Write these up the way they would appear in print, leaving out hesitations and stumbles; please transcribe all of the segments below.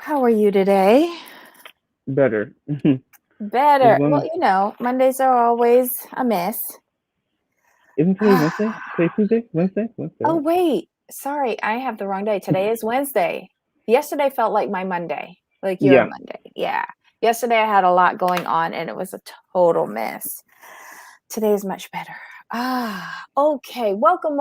How are you today? Better. Better. Well, One, Mondays are always a mess. isn't today Wednesday? Today's Tuesday? Wednesday? Oh, Wednesday. wait. Sorry, I have the wrong day. Today is Wednesday. Yesterday felt like my Monday, like your Yeah. Monday. Yeah. Yesterday I had a lot going on and it was a total mess. Today is much better. Okay. Welcome,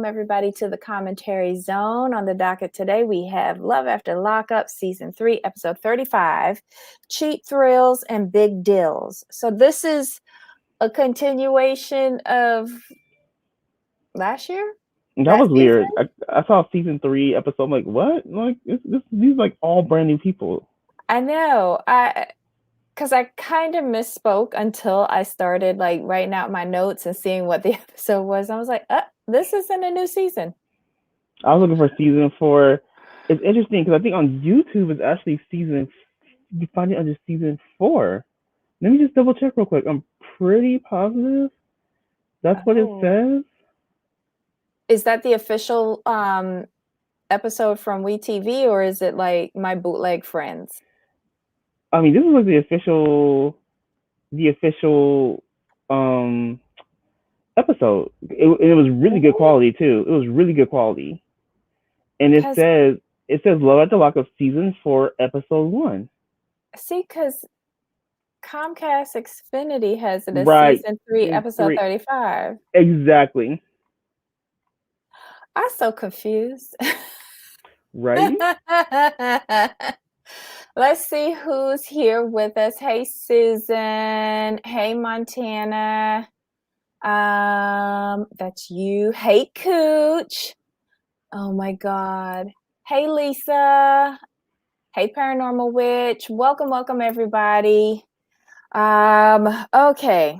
everybody, to the commentary zone. On the docket today, we have Love After Lockup, Season 3, Episode 35, Cheap Thrills, and Big Dills. So this is a continuation of last year? That was Last season? weird. I saw season 3 episode. I'm like, what? Like, these like all brand new people. I know. Because I kind of misspoke until I started like writing out my notes and seeing what the episode was. I was like, this isn't a new season. I was looking for season 4. It's interesting because I think on YouTube it's actually season. You find it under season 4. Let me just double check real quick. I'm pretty positive that's what it Oh. says. Is that the official episode from WeTV, or is it like my bootleg friends? I mean, this is like the official um episode. It was really good quality too. It was really good quality, and Because it says Love at the Lockup season 4 episode 1. because Comcast Xfinity has it as Right, season 3, episode 3 35. exactly. I'm so confused. Right. Let's see who's here with us. Hey, Susan. Hey, Montana. That's you. Hey, Cooch. Oh my God. Hey, Lisa. Hey, Paranormal Witch. Welcome, everybody. Okay.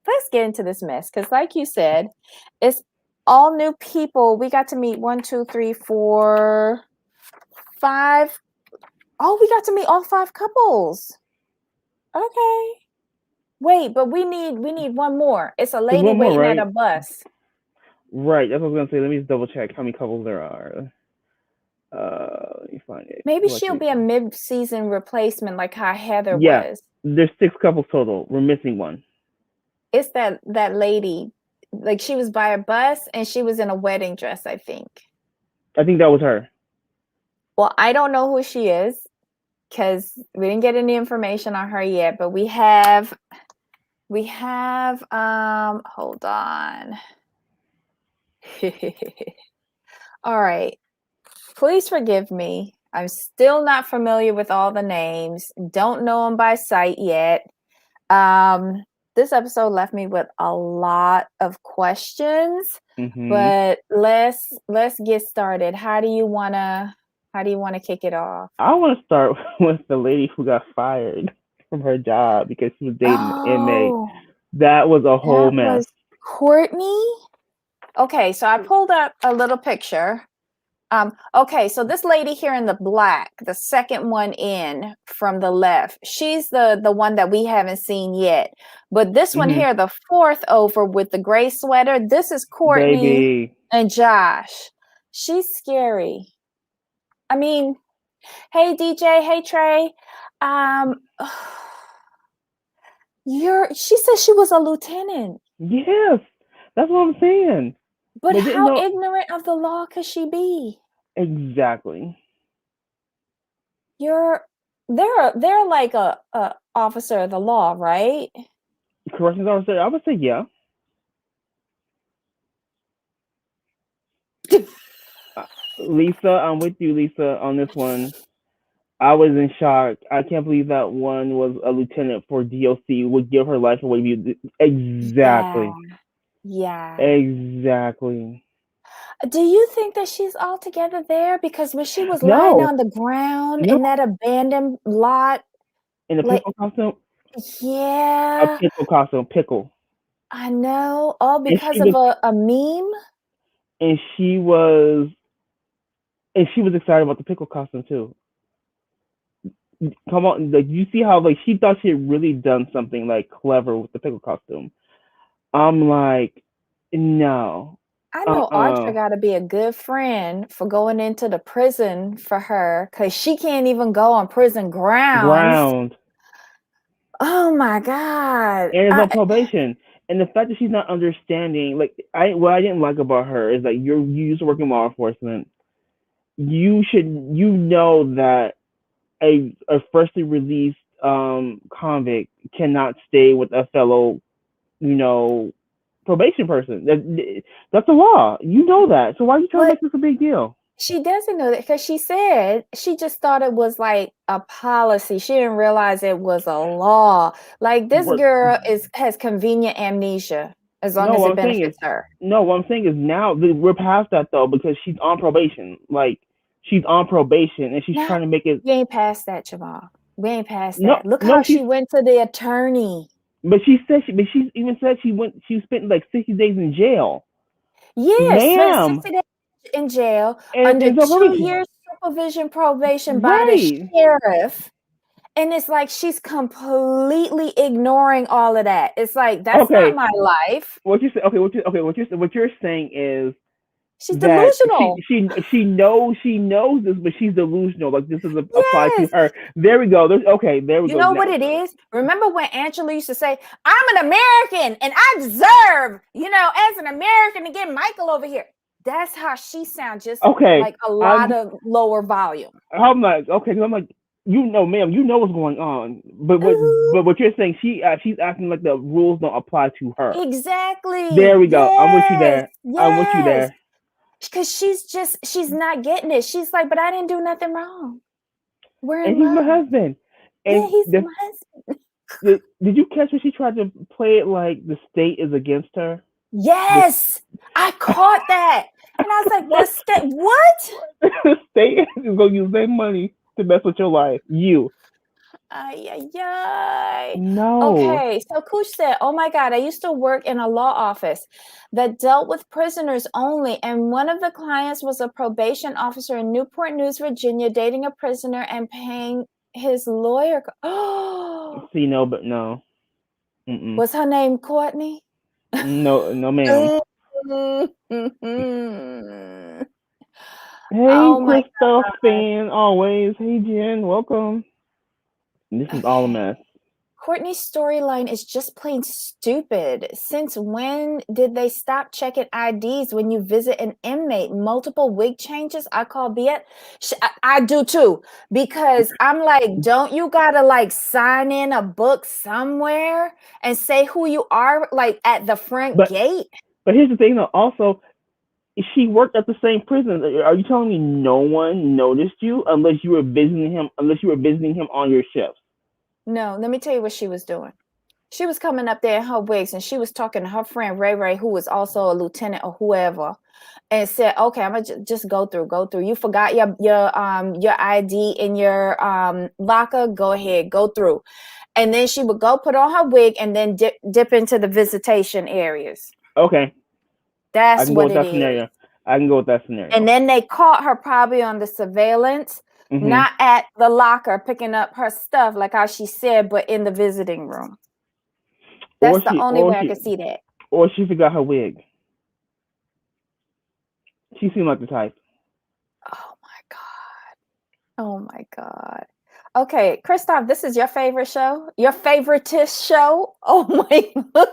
Let's get into this mess because, like you said, it's all new people. We got to meet 1, 2, 3, 4, 5. Oh, we got to meet all 5 couples. Okay. Wait, but we need one more. It's a There's lady one more, waiting at a right? bus. Right. That's what I was gonna say. Let me just double check how many couples there are. Let me find it. Maybe she'll Selected. be a mid-season replacement like how Heather Yeah, was. there's 6 couples total. We're missing one. It's that lady. Like she was by a bus and she was in a wedding dress, I think. I think that was her. Well, I don't know who she is because we didn't get any information on her yet, but we have hold on. All right. Please forgive me. I'm still not familiar with all the names. Don't know them by sight yet. This episode left me with a lot of questions, Mm-hmm. but let's get started. How do you wanna kick it off? I want to start with the lady who got fired from her job because she was dating an inmate. Oh, That was a whole that mess. was Courtney. Okay, so I pulled up a little picture. Okay, so this lady here in the black, the second one in from the left, she's the one that we haven't seen yet. But this one Mm-hmm. here, the fourth over with the gray sweater, this is Courtney Baby. and Josh. She's scary. I mean, hey DJ, hey Trey. Um she said she was a lieutenant. Yes, that's what I'm saying. But They didn't how know ignorant of the law could she be? exactly. They're like a officer of the law, right? Corrections officer, I would say yeah. Lisa, I'm with you, Lisa, on this one. I was in shock. I can't believe that one was a lieutenant for DOC would give her life away. Yeah. Exactly. Yeah. Exactly. Do you think that she's all together there? Because when she was lying No, on the ground no. in that abandoned lot, In a like, pickle costume, a yeah, pickle costume, pickle, I know, all and because of a meme. and she was and she was excited about the pickle costume too. Come on, like you see how like she thought she had really done something like clever with the pickle costume. I'm like, no. I know Archer got to be a good friend for going into the prison for her because she can't even go on prison grounds. Oh my God. And it's on probation. And the fact that she's not understanding, like, what I didn't like about her is that you used to work in law enforcement. You know that a freshly released convict cannot stay with a fellow, probation person. That's the law. You know that. So why are you trying to make this a big deal? She doesn't know that because she said she just thought it was like a policy. She didn't realize it was a law. Like this girl has convenient amnesia as long as it benefits her. No, what I'm saying is now we're past that though because she's on probation. Like she's on probation and she's trying to make it. We ain't past that, Jamal. We ain't past that. Look how she went to the attorney. But she even said she spent like 60 days in jail. Yes, spent 60 days in jail under 2 years supervision probation by the sheriff. And it's like she's completely ignoring all of that. It's like that's not my life. What you're saying is she's delusional. She knows this, but she's delusional. Like this is applied to her. There we go. There we go. You know what it is? Remember when Angela used to say, "I'm an American and I deserve, as an American to get Michael over here." That's how she sounds. Just like a lot of lower volume. I'm like, ma'am, you know what's going on. But what you're saying, she's acting like the rules don't apply to her. Exactly. There we go. Yes. I'm with you there. Yes. I'm with you there. Because she's not getting it. She's like, but I didn't do nothing wrong. And he's my husband. And he's my husband. Did you catch when she tried to play it like the state is against her? Yes, I caught that. And I was like, the state, what? The state is going to use their money to mess with your life. You. No. Okay, so Kush said, "Oh my God, I used to work in a law office that dealt with prisoners only, and one of the clients was a probation officer in Newport News, Virginia, dating a prisoner and paying his lawyer." Oh, see, no, but no. Mm-mm. Was her name Courtney? No, ma'am. Hey, Crystal fan, always. Hey, Jen, welcome. This is all a mess. Courtney's storyline is just plain stupid. Since when did they stop checking IDs when you visit an inmate? Multiple wig changes? I call BS. I do too. Because I'm like, don't you gotta like sign in a book somewhere and say who you are like at the front gate? But here's the thing though, also, she worked at the same prison. Are you telling me no one noticed you unless you were visiting him on your shifts? No, let me tell you what she was doing. She was coming up there in her wigs and she was talking to her friend Ray, who was also a lieutenant or whoever, and said, "Okay, I'm gonna just go through. You forgot your ID in your locker. Go ahead, go through." And then she would go put on her wig and then dip into the visitation areas. Okay. That's what it is. I can go with that scenario. And then they caught her probably on the surveillance, not at the locker picking up her stuff, like how she said, but in the visiting room. That's the only way I could see that. Or she forgot her wig. She seemed like the type. Oh my God. Okay, Christoph, this is your favorite show? Your favoritist show? Oh my God.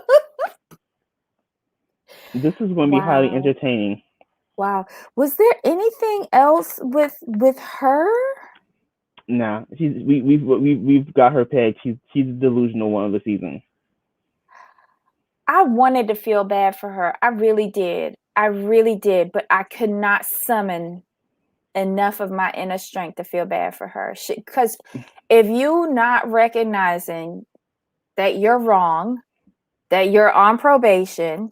This is going to be highly entertaining. Wow. Was there anything else with her? Nah, we've got her pegged. She's the delusional one of the season. I wanted to feel bad for her. I really did, but I could not summon enough of my inner strength to feel bad for her. Because if you not recognizing that you're wrong, that you're on probation,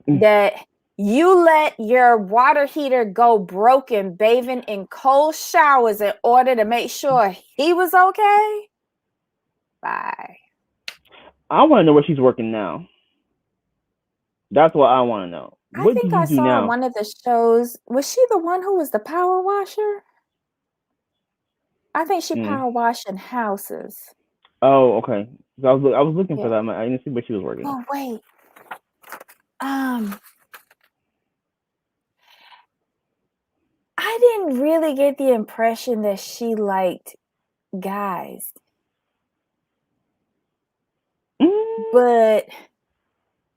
that you let your water heater go broken bathing in cold showers in order to make sure he was okay, bye. I want to know where she's working now. That's what I want to know. I think I saw one of the shows. Was she the one who was the power washer? I think she power washing houses. Oh, okay. I was looking for that. I didn't see where she was working. Oh, wait. I didn't really get the impression that she liked guys. But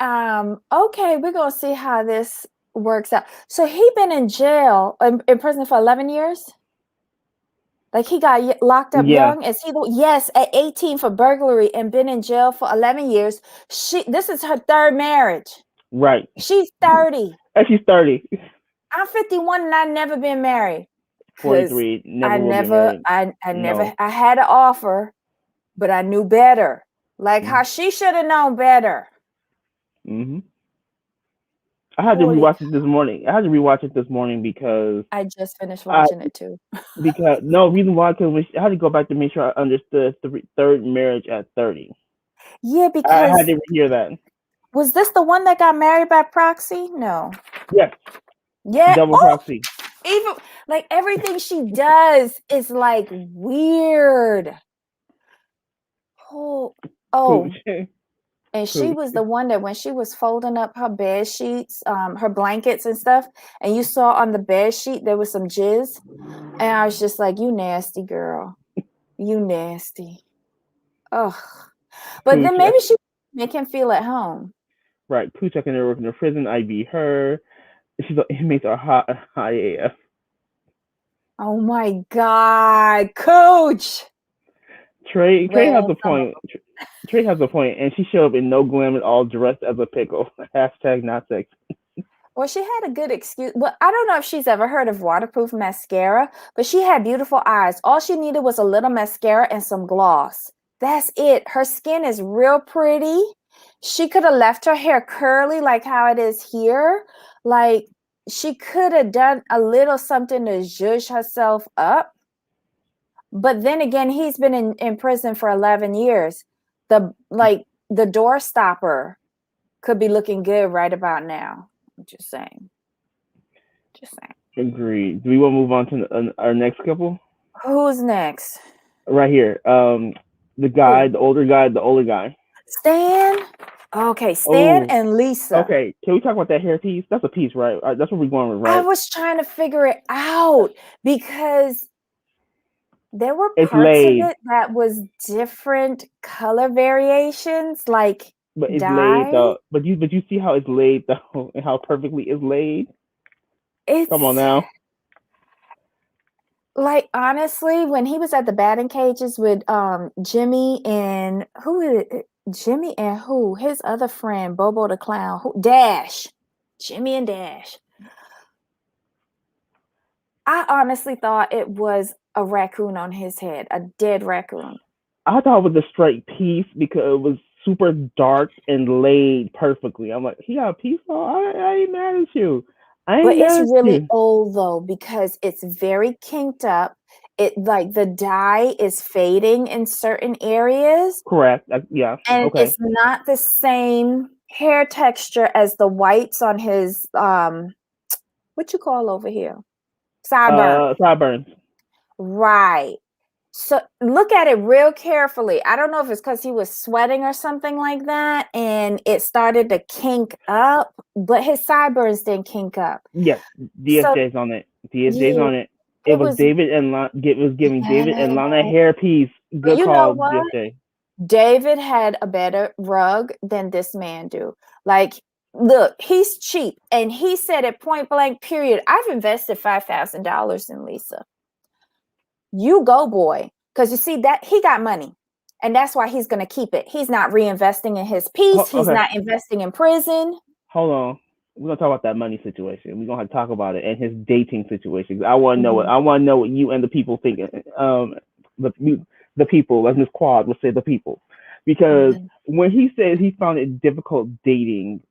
okay, we're gonna see how this works out. So he been in jail, in prison for 11 years? Like he got locked up Yeah, young? Is he yes, at 18 for burglary and been in jail for 11 years. This is her third marriage. right. She's 30. And she's 30. I'm 51 and I've never been married. Because 43, I never will get never, married. I No. never, I had an offer, but I knew better. Like how she should have known better. Mm-hmm. I had to Holy rewatch it this morning. Because I just finished watching it too. no reason why, because I had to go back to make sure I understood third marriage at 30. Yeah, I because had to hear that. was this the one that got married by proxy? No. Yes, Yeah. double proxy. Even like everything she does is like weird. Oh. And she was the one that when she was folding up her bed sheets, her blankets and stuff, and you saw on the bed sheet there was some jizz, and I was just like, "You nasty girl, you nasty." Ugh. But then maybe she make him feel at home. Right, Pooch, I can never work in the prison. I be her. She's like, inmates are high AF. Oh my God, Coach. Trey has a point. Trey has a point, and she showed up in no glam at all, dressed as a pickle. Hashtag not sex. Well, she had a good excuse. Well, I don't know if she's ever heard of waterproof mascara, but she had beautiful eyes. All she needed was a little mascara and some gloss. That's it. Her skin is real pretty. She could have left her hair curly like how it is here. Like she could have done a little something to zhuzh herself up. But then again, he's been in prison for 11 years. The door stopper could be looking good right about now. I'm just saying. Agreed. Do we want to move on to our next couple? Who's next? Right here. The guy, the older guy. Stan? Okay, Stan and Lisa. Okay, can we talk about that hair piece? That's a piece, right? That's what we're going with, right? I was trying to figure it out because there were It's parts laid. of it that was different color variations, like but it's dye. laid though. But you see how it's laid though, and how perfectly it's laid. Come on now. Like honestly, when he was at the batting cages with Jimmy and his other friend, Bobo the Clown, Dash. Jimmy and Dash. I honestly thought it was a raccoon on his head, a dead raccoon. I thought it was a straight piece because it was super dark and laid perfectly. I'm like, he got a piece on? I ain't mad at you. But it's really old though because it's very kinked up. It like the dye is fading in certain areas. Correct. Yeah. And it's not the same hair texture as the whites on his what you call over here? Sideburns. Right. So look at it real carefully. I don't know if it's because he was sweating or something like that, and it started to kink up, but his sideburns didn't kink up. Yes, DSJ's on it. DSJ's on it. It was David and it was giving David and Lana hairpiece. Good call, DSJ. David had a better rug than this man do. Like, look, he's cheap, and he said it point blank. Period. I've invested $5,000 in Lisa. You go, boy, because you see that he got money, and that's why he's going to keep it. He's not reinvesting in his piece. He's not investing in prison. Hold on, we're gonna talk about that money situation. We're gonna have to talk about it and his dating situation. I want to know what you and the people think. The people, like Miss Quad will say, the people, because when he says he found it difficult dating.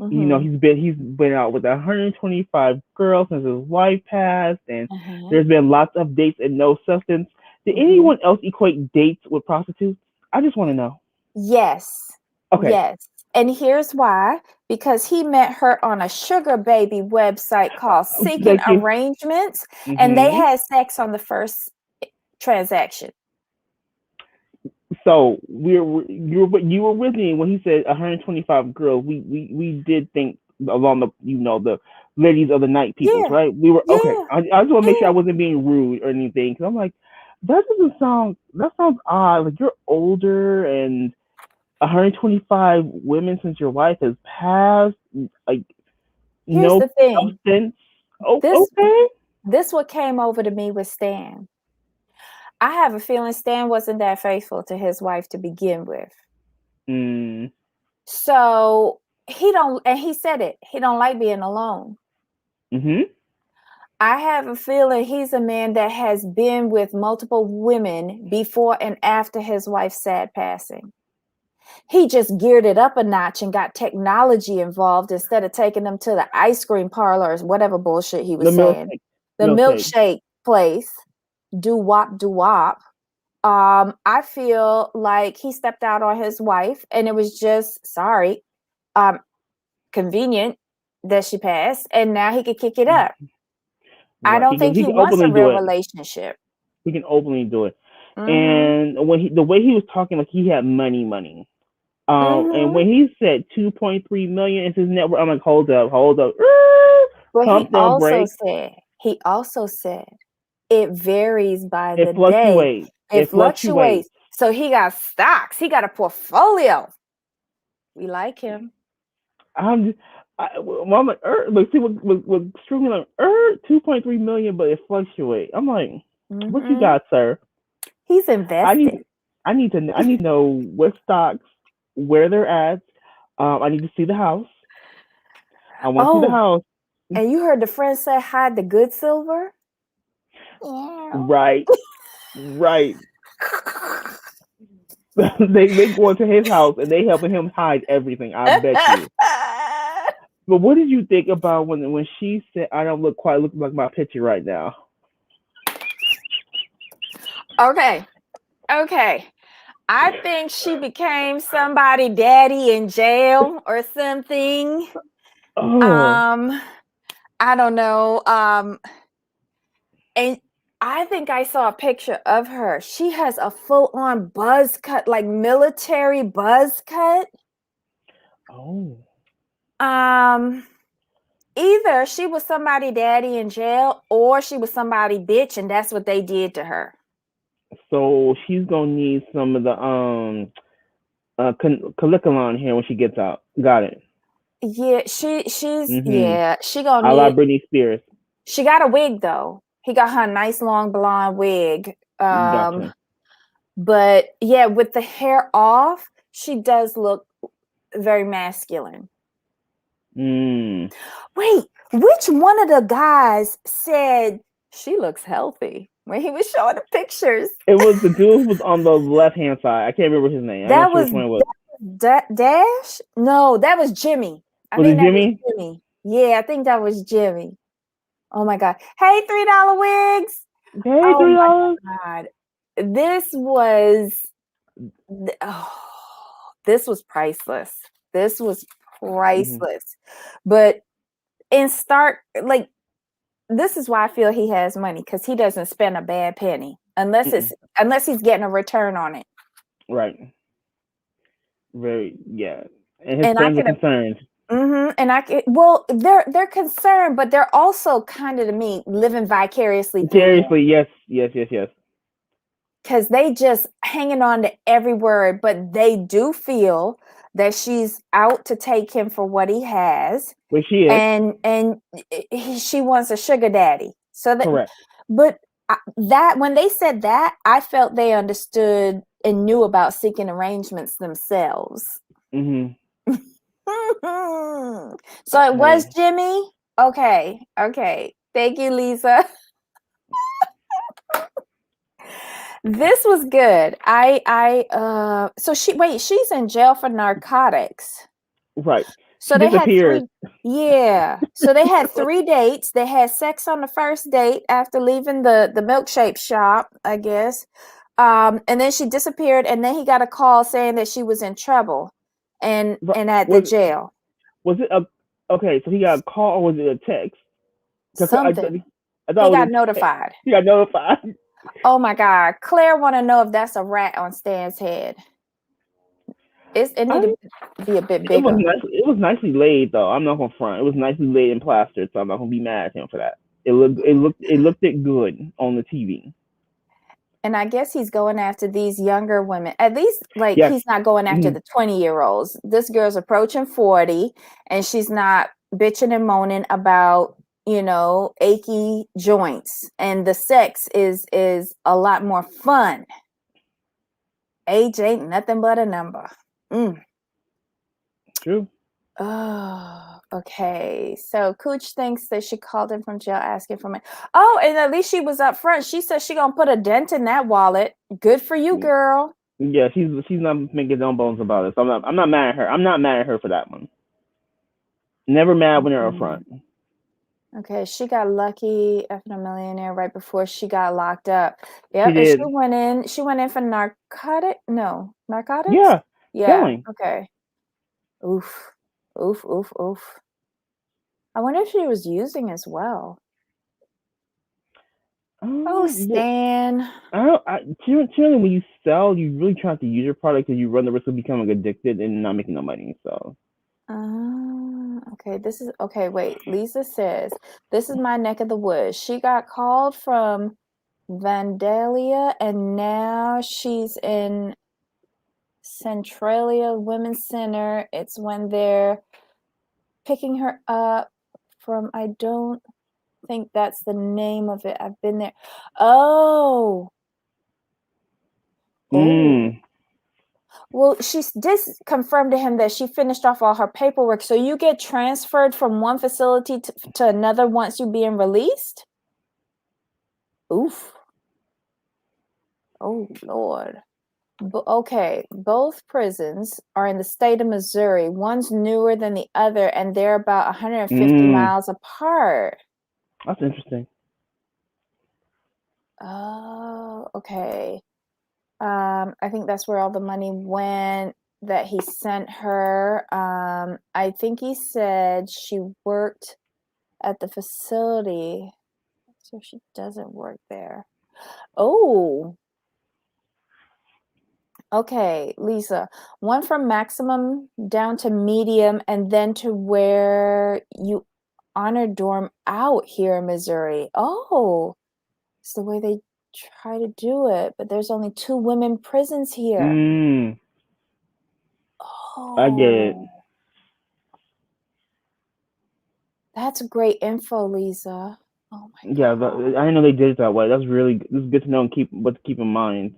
You know, he's been out with 125 girls since his wife passed, and there's been lots of dates and no substance. Did anyone else equate dates with prostitutes? I just want to know. Yes. Okay. Yes. And here's why. Because he met her on a sugar baby website called Seeking Arrangements, and they had sex on the first transaction. So you were with me when he said 125 girls. We did think along the ladies of the night peoples, Yeah. right? We were okay. Yeah. I just want to make sure I Yeah. wasn't being rude or anything because I'm like, that doesn't sound. That sounds odd. Like you're older and 125 women since your wife has passed. Like Here's no the thing. substance. Oh, This okay. this what came over to me with Stan. I have a feeling Stan wasn't that faithful to his wife to begin with. Mm. So he don't, and he said it, he don't like being alone. Mhm. I have a feeling he's a man that has been with multiple women before and after his wife's sad passing. He just geared it up a notch and got technology involved instead of taking them to the ice cream parlors, whatever bullshit he The was saying. milkshake. The Milkshake. milkshake place, do wop. I feel like he stepped out on his wife and it was just convenient that she passed and now he could kick it up. I Right. don't think He he can wants a openly do real it. relationship. He can openly do it. Mm-hmm. And the way he was talking, like he had money. And Mm-hmm. when he said 2.3 million is his net worth, I'm like, hold up. But Pump the brakes. he also said it varies by It the day. fluctuates. It It fluctuates. fluctuates. So he got stocks. He got a portfolio. We like him. I'm just, well, I'm like, but see what screwed me like, 2.3 million, but it fluctuates. I'm like, what you Mm-hmm. got, sir? He's I invested. need, I need to know what stocks, where they're at. I need to see the house. I want to see the Oh, house. and you heard the friend say hide the good silver? Yeah. Right, right. they go into his house and they helping him hide everything. I bet you. But what did you think about when she said, "I don't look like my picture right now"? Okay. Okay. I think she became somebody daddy in jail or something. Oh, Um, I don't know. And I think I saw a picture of her. She has a full-on buzz cut, like military buzz cut. oh. Um, Either she was somebody daddy in jail or she was somebody bitch, and that's what they did to her. So she's gonna need some of the Calicolon here when she gets out. Got it. Yeah, she's Mhm. she gonna A la need. Britney Spears. She got a wig though. He got her a nice long blonde wig. Gotcha. But yeah, with the hair off, she does look very masculine. Mm. Wait, which one of the guys said she looks healthy when he was showing the pictures? It was the dude who was on the left hand side. I can't remember his name. I'm That not sure was which one it was. Dash? No, that was Jimmy. I Was think it that was Jimmy? Jimmy. Yeah, I think that was Jimmy. Oh my God. Hey, $3 wigs. Hey, Oh $3. my God. This was this was priceless. This was Mhm. priceless. But in start, like, this is why I feel he has money because he doesn't spend a bad penny Mm-mm. unless he's getting a return on it. Right. Very. Yeah. And his And I friends are can concerned. and I can, well, they're concerned, but they're also kind of to me living vicariously through him Seriously, yes. because they just hanging on to every word, but they do feel that she's out to take him for what he has, Which she is. and she wants a sugar daddy. So that, Correct. but that when they said that, I felt they understood and knew about seeking arrangements themselves. Mhm. So it was Hey. Jimmy. Okay. Thank you, Lisa. This was good. So she's in jail for narcotics. Right. So She they had disappears. three, yeah. So they had 3 dates. They had sex on the first date after leaving the milkshake shop, I guess. And then she disappeared, and then he got a call saying that she was in trouble and at the Was jail. it a okay? So he got a call or was it a text? Because Something. I He thought it got was a text. notified. He got notified. Oh my God. Claire want to know if that's a rat on Stan's head. It needed to be a bit bigger. It was nicely laid though. I'm not gonna front. It was nicely laid and plastered, so I'm not gonna be mad at him for that. It looked good on the TV. And I guess he's going after these younger women. At least, like, Yes. he's not going after the 20-year-olds. This girl's approaching 40, and she's not bitching and moaning about, achy joints. And the sex is a lot more fun. Age ain't nothing but a number. True. Oh, okay. So Cooch thinks that she called him from jail asking for money. Oh, and at least she was up front. She said she gonna put a dent in that wallet. Good for you, girl. Yeah, she's not making no bones about it. So I'm not mad at her. I'm not mad at her for that one. Never mad when they're up front. Okay, she got lucky effing a millionaire right before she got locked up. Yep, She did. She went in for narcotics. Yeah. Killing. Okay. Oof. I wonder if she was using as well. Stan. Generally, when you sell, you really try to use your product because you run the risk of becoming addicted and not making no money. So. Okay. Wait. Lisa says this is my neck of the woods. She got called from Vandalia, and now she's in Centralia Women's Center. It's when they're picking her up from. I don't think that's the name of it. I've been there. Oh. Well, she did confirm to him that she finished off all her paperwork. So you get transferred from one facility to another once you're being released? Oof. Oh, Lord. Okay, both prisons are in the state of Missouri. One's newer than the other, and they're about 150 miles apart. That's interesting. Oh, okay. I think that's where all the money went that he sent her. I think he said she worked at the facility, so she doesn't work there. Oh, okay, Lisa. One from maximum down to medium, and then to where you honor dorm out here in Missouri. Oh, it's the way they try to do it, but there's only 2 women prisons here. I get it. That's great info, Lisa. Oh my God. God. I didn't know they did it that way. This is good to know and keep in mind.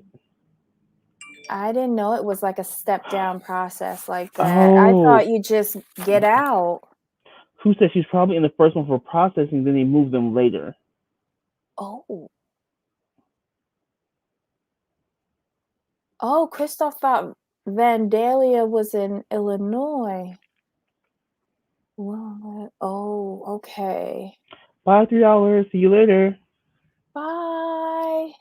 I didn't know it was like a step down process like that. I thought you just get out. Who said she's probably in the first one for processing, then they move them later? Oh, Christoph thought Vandalia was in Illinois. Well, okay. Bye, $3. See you later. Bye.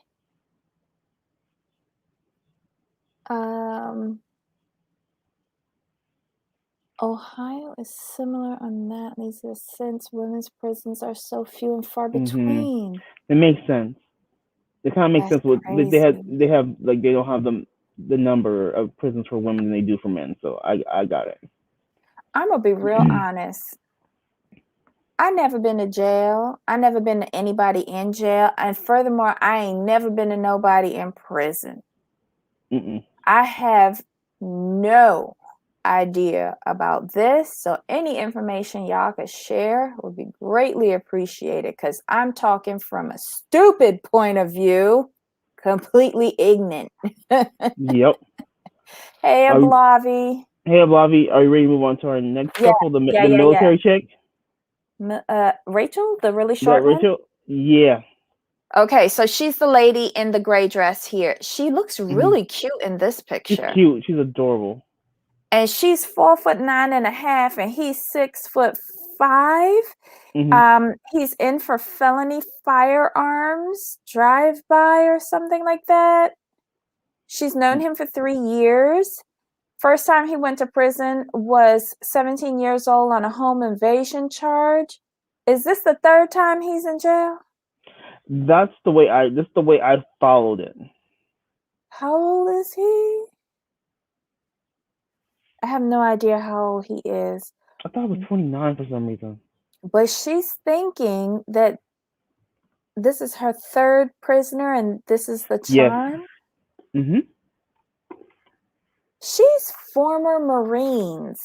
Ohio is similar on that, Lisa, since women's prisons are so few and far between. It makes sense. It kind of makes sense. They don't have the number of prisons for women than they do for men. So I got it. I'm gonna be real honest. I never been to jail. I never been to anybody in jail, and furthermore, I ain't never been to nobody in prison. I have no idea about this, so any information y'all could share would be greatly appreciated, because I'm talking from a stupid point of view, completely ignorant. Yep. Hey, Ablavi. Hey, Ablavi, are you ready to move on to our next couple, the military chick? Rachel, the really short one? Rachel? Yeah. Okay, so she's the lady in the gray dress here. She looks really cute in this picture. She's cute. She's adorable. And she's 4'9.5", and he's 6'5". He's in for felony firearms drive-by or something like that. She's known him for 3 years. First time he went to prison was 17 years old on a home invasion charge. Is this the 3rd time he's in jail? That's the way I followed it. How old is he? have no idea how old he is. I thought it was 29 for some reason. But she's thinking that this is her third prisoner and this is the Yes. Chime. Mm-hmm. She's former Marines.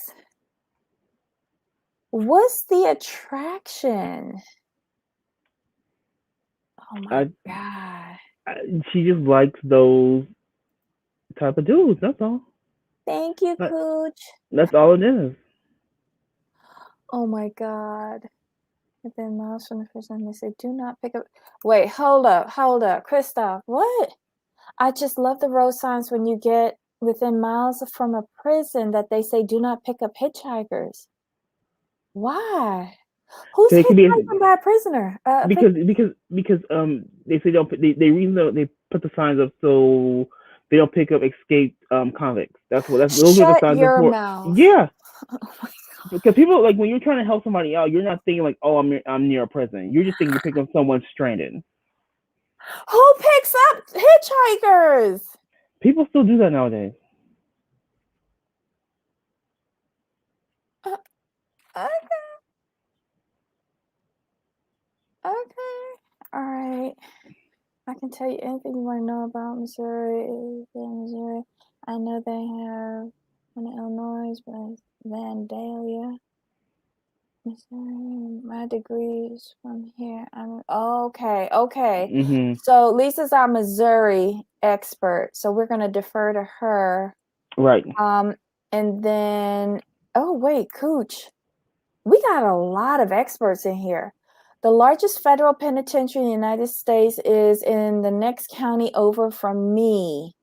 What's the attraction? Oh my God. She just likes those type of dudes. That's all. Thank you, Cooch. That's all it is. Oh my God. Within miles from the prison, they say, do not pick up. Wait, hold up. Christoph, what? I just love the road signs when you get within miles from a prison that they say, do not pick up hitchhikers. Why? Who's So it could be hitchhiking by a prisoner? because they say they reason they put the signs up so they don't pick up escaped convicts. Those are the Shut signs your for. mouth. Yeah. Oh my God. Because people like when you're trying to help somebody out, you're not thinking like, oh, I'm near a prison. You're just thinking you're picking up someone stranded. Who picks up hitchhikers? People still do that nowadays. Okay. All right. I can tell you anything you want to know about Missouri. I know they have one in Illinois, but Vandalia, Missouri. My degree is from here. Okay. Mm-hmm. So Lisa's our Missouri expert, so we're going to defer to her. Right. And then, oh wait, Cooch, we got a lot of experts in here. The largest federal penitentiary in the United States is in the next county over from me.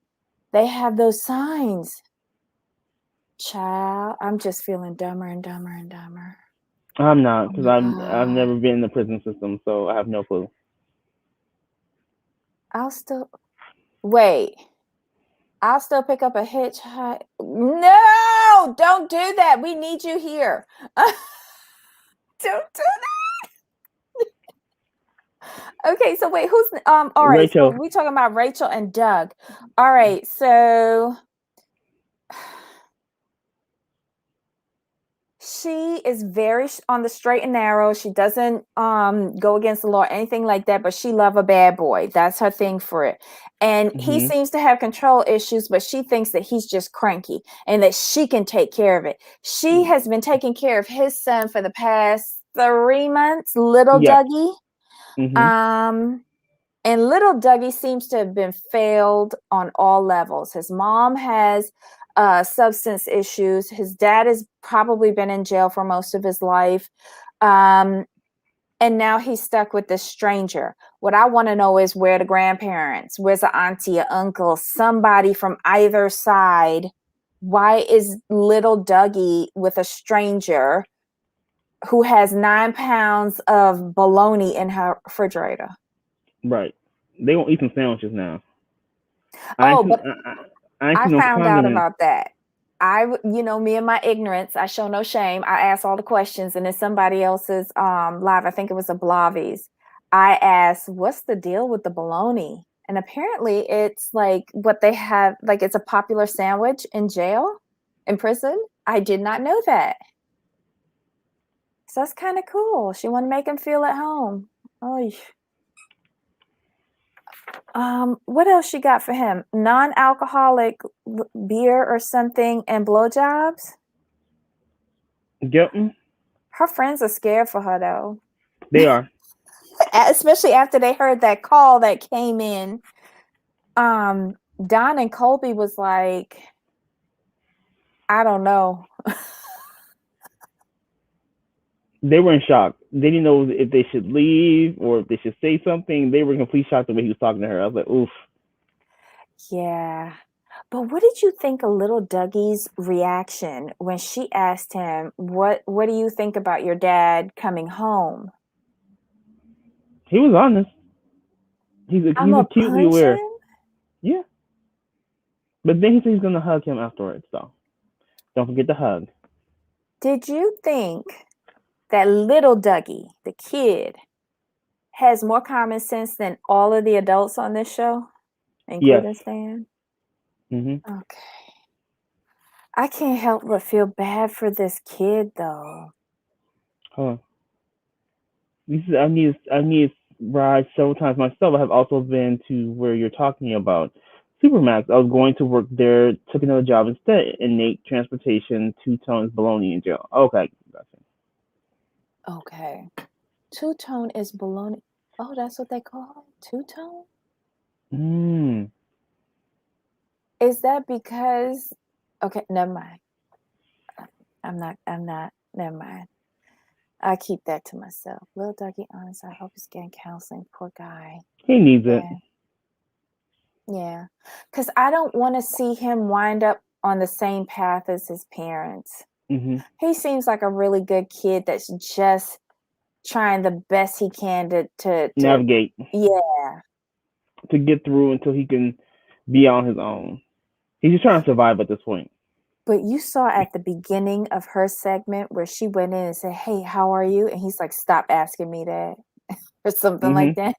They have those signs. Child, I'm just feeling dumber and dumber and dumber. I'm not because Oh I've never been in the prison system, so I have no clue. I'll still pick up a hitchhike. No, don't do that. We need you here. Don't do that. Okay, so wait, who's all right? Rachel. So we talking about Rachel and Doug. All right, so she is very on the straight and narrow. She doesn't go against the law or anything like that, but she love a bad boy. That's her thing for it. And he seems to have control issues, but she thinks that he's just cranky and that she can take care of it. She has been taking care of his son for the past 3 months, little Dougie. And little Dougie seems to have been failed on all levels. His mom has substance issues. His dad has probably been in jail for most of his life. And now he's stuck with this stranger. What I want to know is where the grandparents, where's the auntie, or uncle, somebody from either side. Why is little Dougie with a stranger who has 9 pounds of bologna in her refrigerator? Right. They won't eat some sandwiches now. I no found out about that. Me and my ignorance, I show no shame. I asked all the questions, and then somebody else's live, I think it was a Blavies, I asked, what's the deal with the bologna? And apparently it's like what they have, like it's a popular sandwich in prison. I did not know that. So that's kind of cool. She want to make him feel at home. Oh, what else she got for him? Non-alcoholic beer or something and blowjobs? Yep. Her friends are scared for her though. They are. Especially after they heard that call that came in. Don and Colby was like, I don't know. They were in shock. They didn't know if they should leave or if they should say something. They were in complete shock the way he was talking to her. I was like, oof. Yeah. But what did you think of little Dougie's reaction when she asked him, what do you think about your dad coming home? He was honest. He's acutely aware. Yeah. But then he said he's going to hug him afterwards, so don't forget the hug. Did you think that little Dougie, the kid, has more common sense than all of the adults on this show, including Stan? Mm-hmm. Okay. I can't help but feel bad for this kid, though. Hold on. I need rides several times myself. I have also been to where you're talking about Supermax. I was going to work there, took another job instead. Innate transportation, two-tone bologna in jail. Okay, gotcha. Okay. Two-tone is baloney. Oh, that's what they call it? Two-tone? Mm. Is that because... Okay, never mind. Never mind. I keep that to myself. Little doggy, honest, I hope he's getting counseling. Poor guy. He needs it. Yeah. Because I don't want to see him wind up on the same path as his parents. Mm-hmm. He seems like a really good kid that's just trying the best he can to Navigate. Yeah. To get through until he can be on his own. He's just trying to survive at this point. But you saw at the beginning of her segment where she went in and said, "Hey, how are you?" And he's like, "Stop asking me that," or something like that.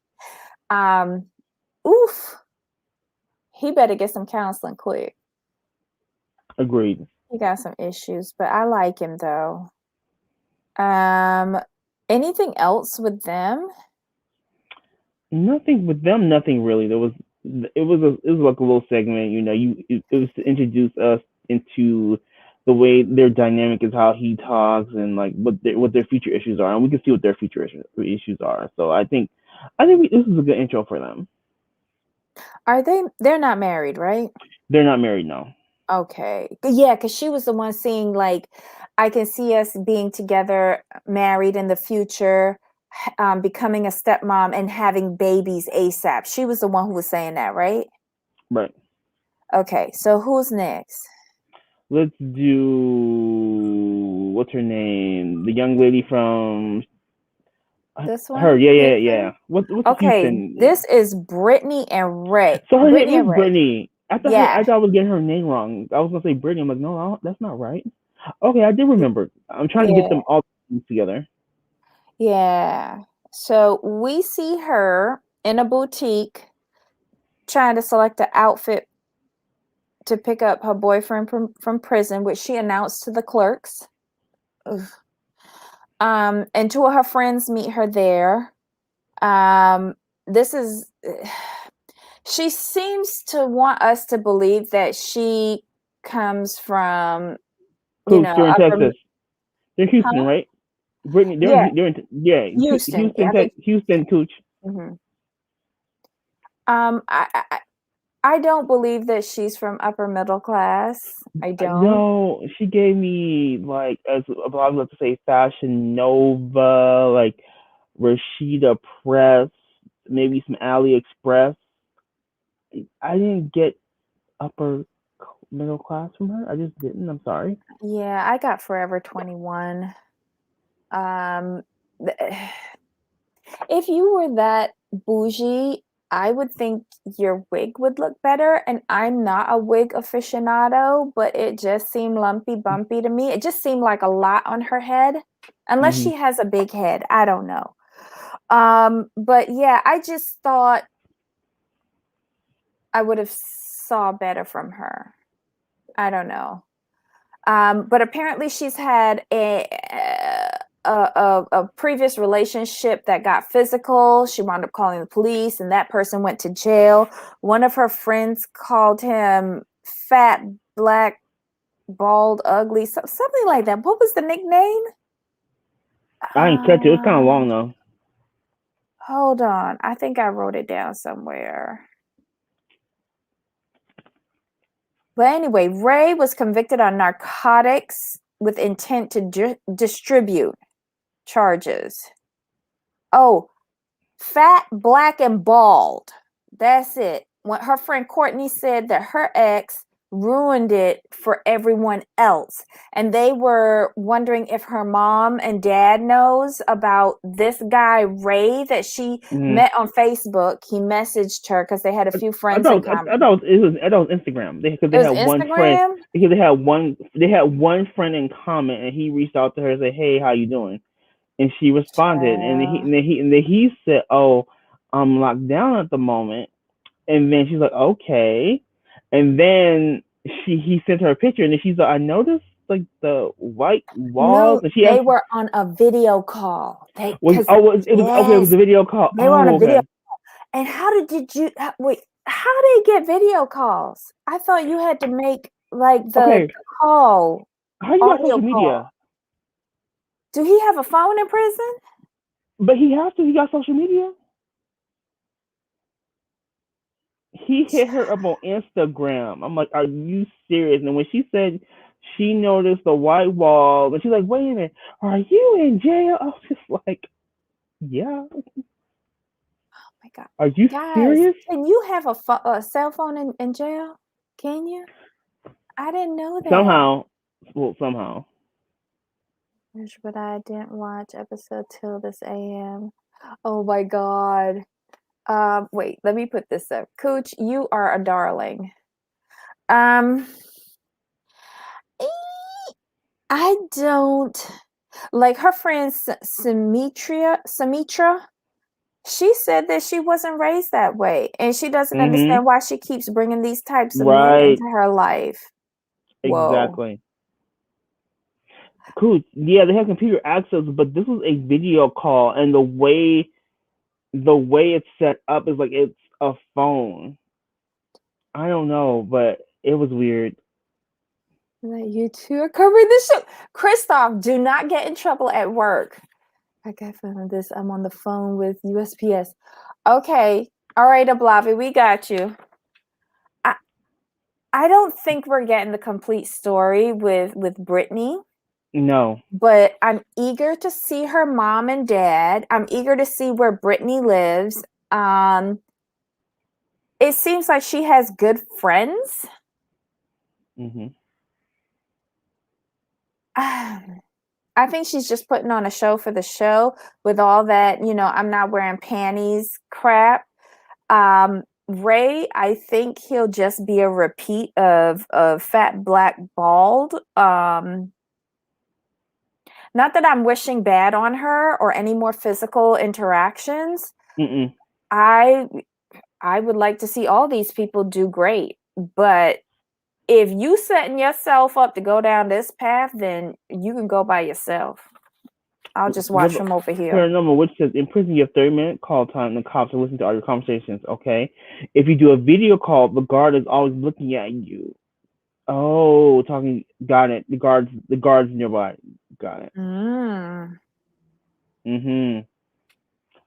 Oof. He better get some counseling quick. Agreed. He got some issues, but I like him though. Anything else with them? Nothing with them. Nothing really. It was like a little segment. It was to introduce us into the way their dynamic is, how he talks, and like what their future issues are, and we can see what their future issues are. So I think this is a good intro for them. Are they? They're not married, right? They're not married now. Okay. Yeah, because she was the one saying, like, I can see us being together, married in the future, becoming a stepmom and having babies ASAP. She was the one who was saying that, right? Right. Okay. So who's next? Let's do, what's her name? The young lady from This one? her. Yeah. Houston? What's Okay. Houston? This is Brittany and Ray. So her Brittany name and is Ray. Brittany. Yeah. I thought I was getting her name wrong. I was gonna say Brittany. I'm like, no, that's not right. Okay, I did remember. I'm trying to get them all together. Yeah. So we see her in a boutique trying to select an outfit to pick up her boyfriend from prison, which she announced to the clerks. Ugh. And two of her friends meet her there. This is she seems to want us to believe that she comes from, They're in upper, Texas. They're Houston, huh? right? Brittany, Yeah, Houston. Houston, Cooch. Mm-hmm. I don't believe that she's from upper middle class. I don't. No, she gave me like, as I was about to say, Fashion Nova, like Rashida Press, maybe some AliExpress. I didn't get upper middle class from her. I just didn't. I'm sorry. Yeah, I got Forever 21. Um, if you were that bougie, I would think your wig would look better. And I'm not a wig aficionado, but it just seemed lumpy bumpy to me. It just seemed like a lot on her head, unless she has a big head. I don't know. But yeah, I just thought I would have saw better from her. I don't know. But apparently she's had a previous relationship that got physical. She wound up calling the police, and that person went to jail. One of her friends called him fat, black, bald, ugly, something like that. What was the nickname? I didn't catch it. It was kind of long though. Hold on. I think I wrote it down somewhere. But anyway, Ray was convicted on narcotics with intent to distribute charges. Oh, fat, black, and bald. That's it. When her friend Courtney said that her ex ruined it for everyone else, and they were wondering if her mom and dad knows about this guy Ray that she met on Facebook. He messaged her because they had a few friends in common. I thought it was Instagram because they had one friend. Because they had one friend in common, and he reached out to her and said, "Hey, how you doing?" And she responded, and then he said, "Oh, I'm locked down at the moment." And then she's like, "Okay." And then he sent her a picture, and then she's like, I noticed like the white walls, No, and she they asked, were on a video call. was Because it was okay, it was yes, a video call. they were on Oh, a video. okay. And wait, how they get video calls? I thought you had to make like the Okay, call, how you got audio social call. media? Do he have a phone in prison? But he has to. He got social media. He hit her up on Instagram. I'm like, are you serious? And when she said she noticed the white wall, and she's like, wait a minute, are you in jail? I was just like, yeah. Oh my God. Are you Guys, serious? can you have a cell phone in jail? Can you? I didn't know that. Somehow, well, somehow. But I didn't watch episode till this AM. Oh my God. Wait, let me put this up. Cooch, you are a darling. Um, I don't like her friend Samitra. She said that she wasn't raised that way, and she doesn't Mm-hmm. understand why she keeps bringing these types of men Right. into her life. Whoa. Exactly. Cool. Yeah, they have computer access, but this was a video call, and the way it's set up is like it's a phone. I don't know, but it was weird. That you two are covering the show. Christoph, do not get in trouble at work. I got feeling this. I'm on the phone with USPS. Okay. All right, Ablavi, we got you. I don't think we're getting the complete story with Brittany, No. but I'm eager to see her mom and dad. I'm eager to see where Brittany lives. It seems like she has good friends. Mm-hmm. I think she's just putting on a show for the show with all that, I'm not wearing panties crap. Ray, I think he'll just be a repeat of Fat Black Bald. Not that I'm wishing bad on her or any more physical interactions. Mm-mm. I I would like to see all these people do great, but if you setting yourself up to go down this path, then you can go by yourself. I'll just We watch have from over here. paranormal, which says in prison you have 30-minute call time, and the cops will listen to all your conversations. Okay. If you do a video call, the guard is always looking at you. Oh, talking. Got it. The guards nearby. Got it. Mm. Mm-hmm.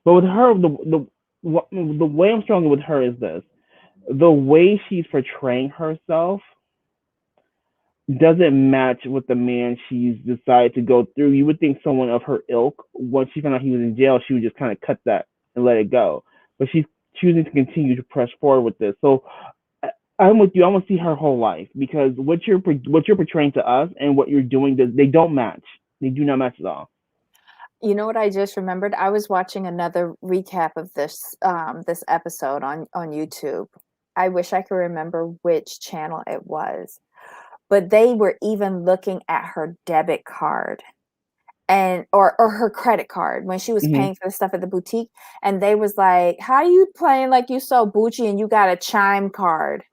But with her, the way I'm struggling with her is this: the way she's portraying herself doesn't match with the man she's decided to go through. You would think someone of her ilk, once she found out he was in jail, she would just kind of cut that and let it go. But she's choosing to continue to press forward with this. So I'm with you. I want to see her whole life, because what you're portraying to us and what you're doing, they don't match. They do not match at all. You know what I just remembered? I was watching another recap of this episode on YouTube. I wish I could remember which channel it was, but they were even looking at her debit card and or her credit card when she was Mm-hmm. paying for the stuff at the boutique, and they was like, "How you playing like you so Gucci and you got a Chime card?"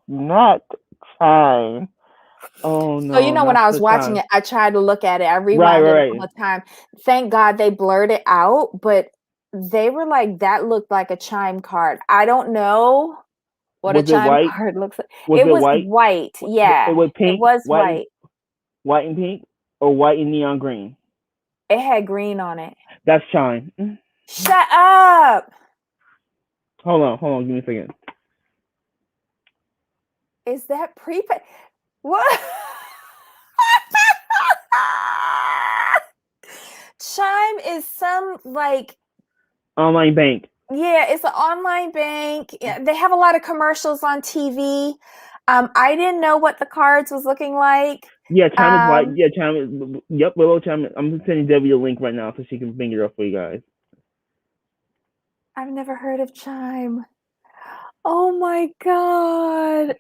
Not time. Oh So no, when not I was the watching time. it, I tried to look at it. I Right, rewound it a right, couple right. of times. Thank God they blurred it out, but they were like, that looked like a Chime card. I don't know what a Was it Chime white? card looks like. Was It it was white? white. It Yeah, was it pink, was white. white and pink, or white and neon green. It had green on it. That's Chime. Shut up. Hold on. Give me a second. Is that prepaid? What? Chime is some like, Online bank. yeah, it's an online bank. Yeah, they have a lot of commercials on TV. I didn't know what the cards was looking like. Yeah, Chime is white. Um, Yeah, Chime is. Yep, Willow Chime. I'm sending Debbie a link right now so she can bring it up for you guys. I've never heard of Chime. Oh my God.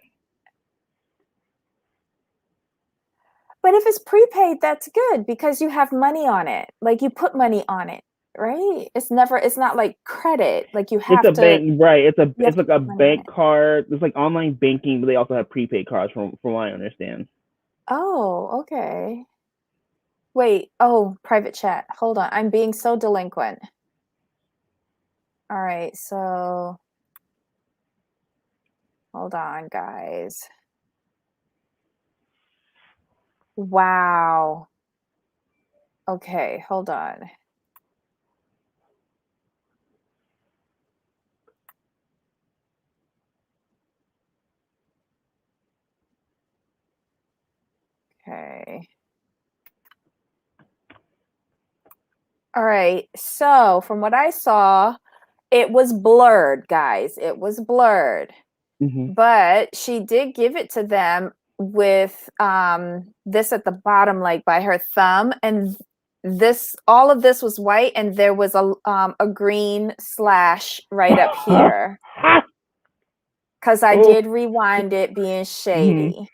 But if it's prepaid, that's good because you have money on it. Like you put money on it. right? It's not like credit. Like you It's have a to bank, right? you have It's to like a put money on bank it. card. It's like online banking, but they also have prepaid cards, from what I understand. Oh, okay. Wait. Oh, private chat. Hold on. I'm being so delinquent. All right. So hold on, guys. Wow. Okay, hold on. Okay. All right. So from what I saw, it was blurred, guys. It was blurred. Mm-hmm. But she did give it to them with this at the bottom, like by her thumb, and this all of this was white, and there was a green slash right up here. Because I Oh. did rewind it being Mm-hmm. shady.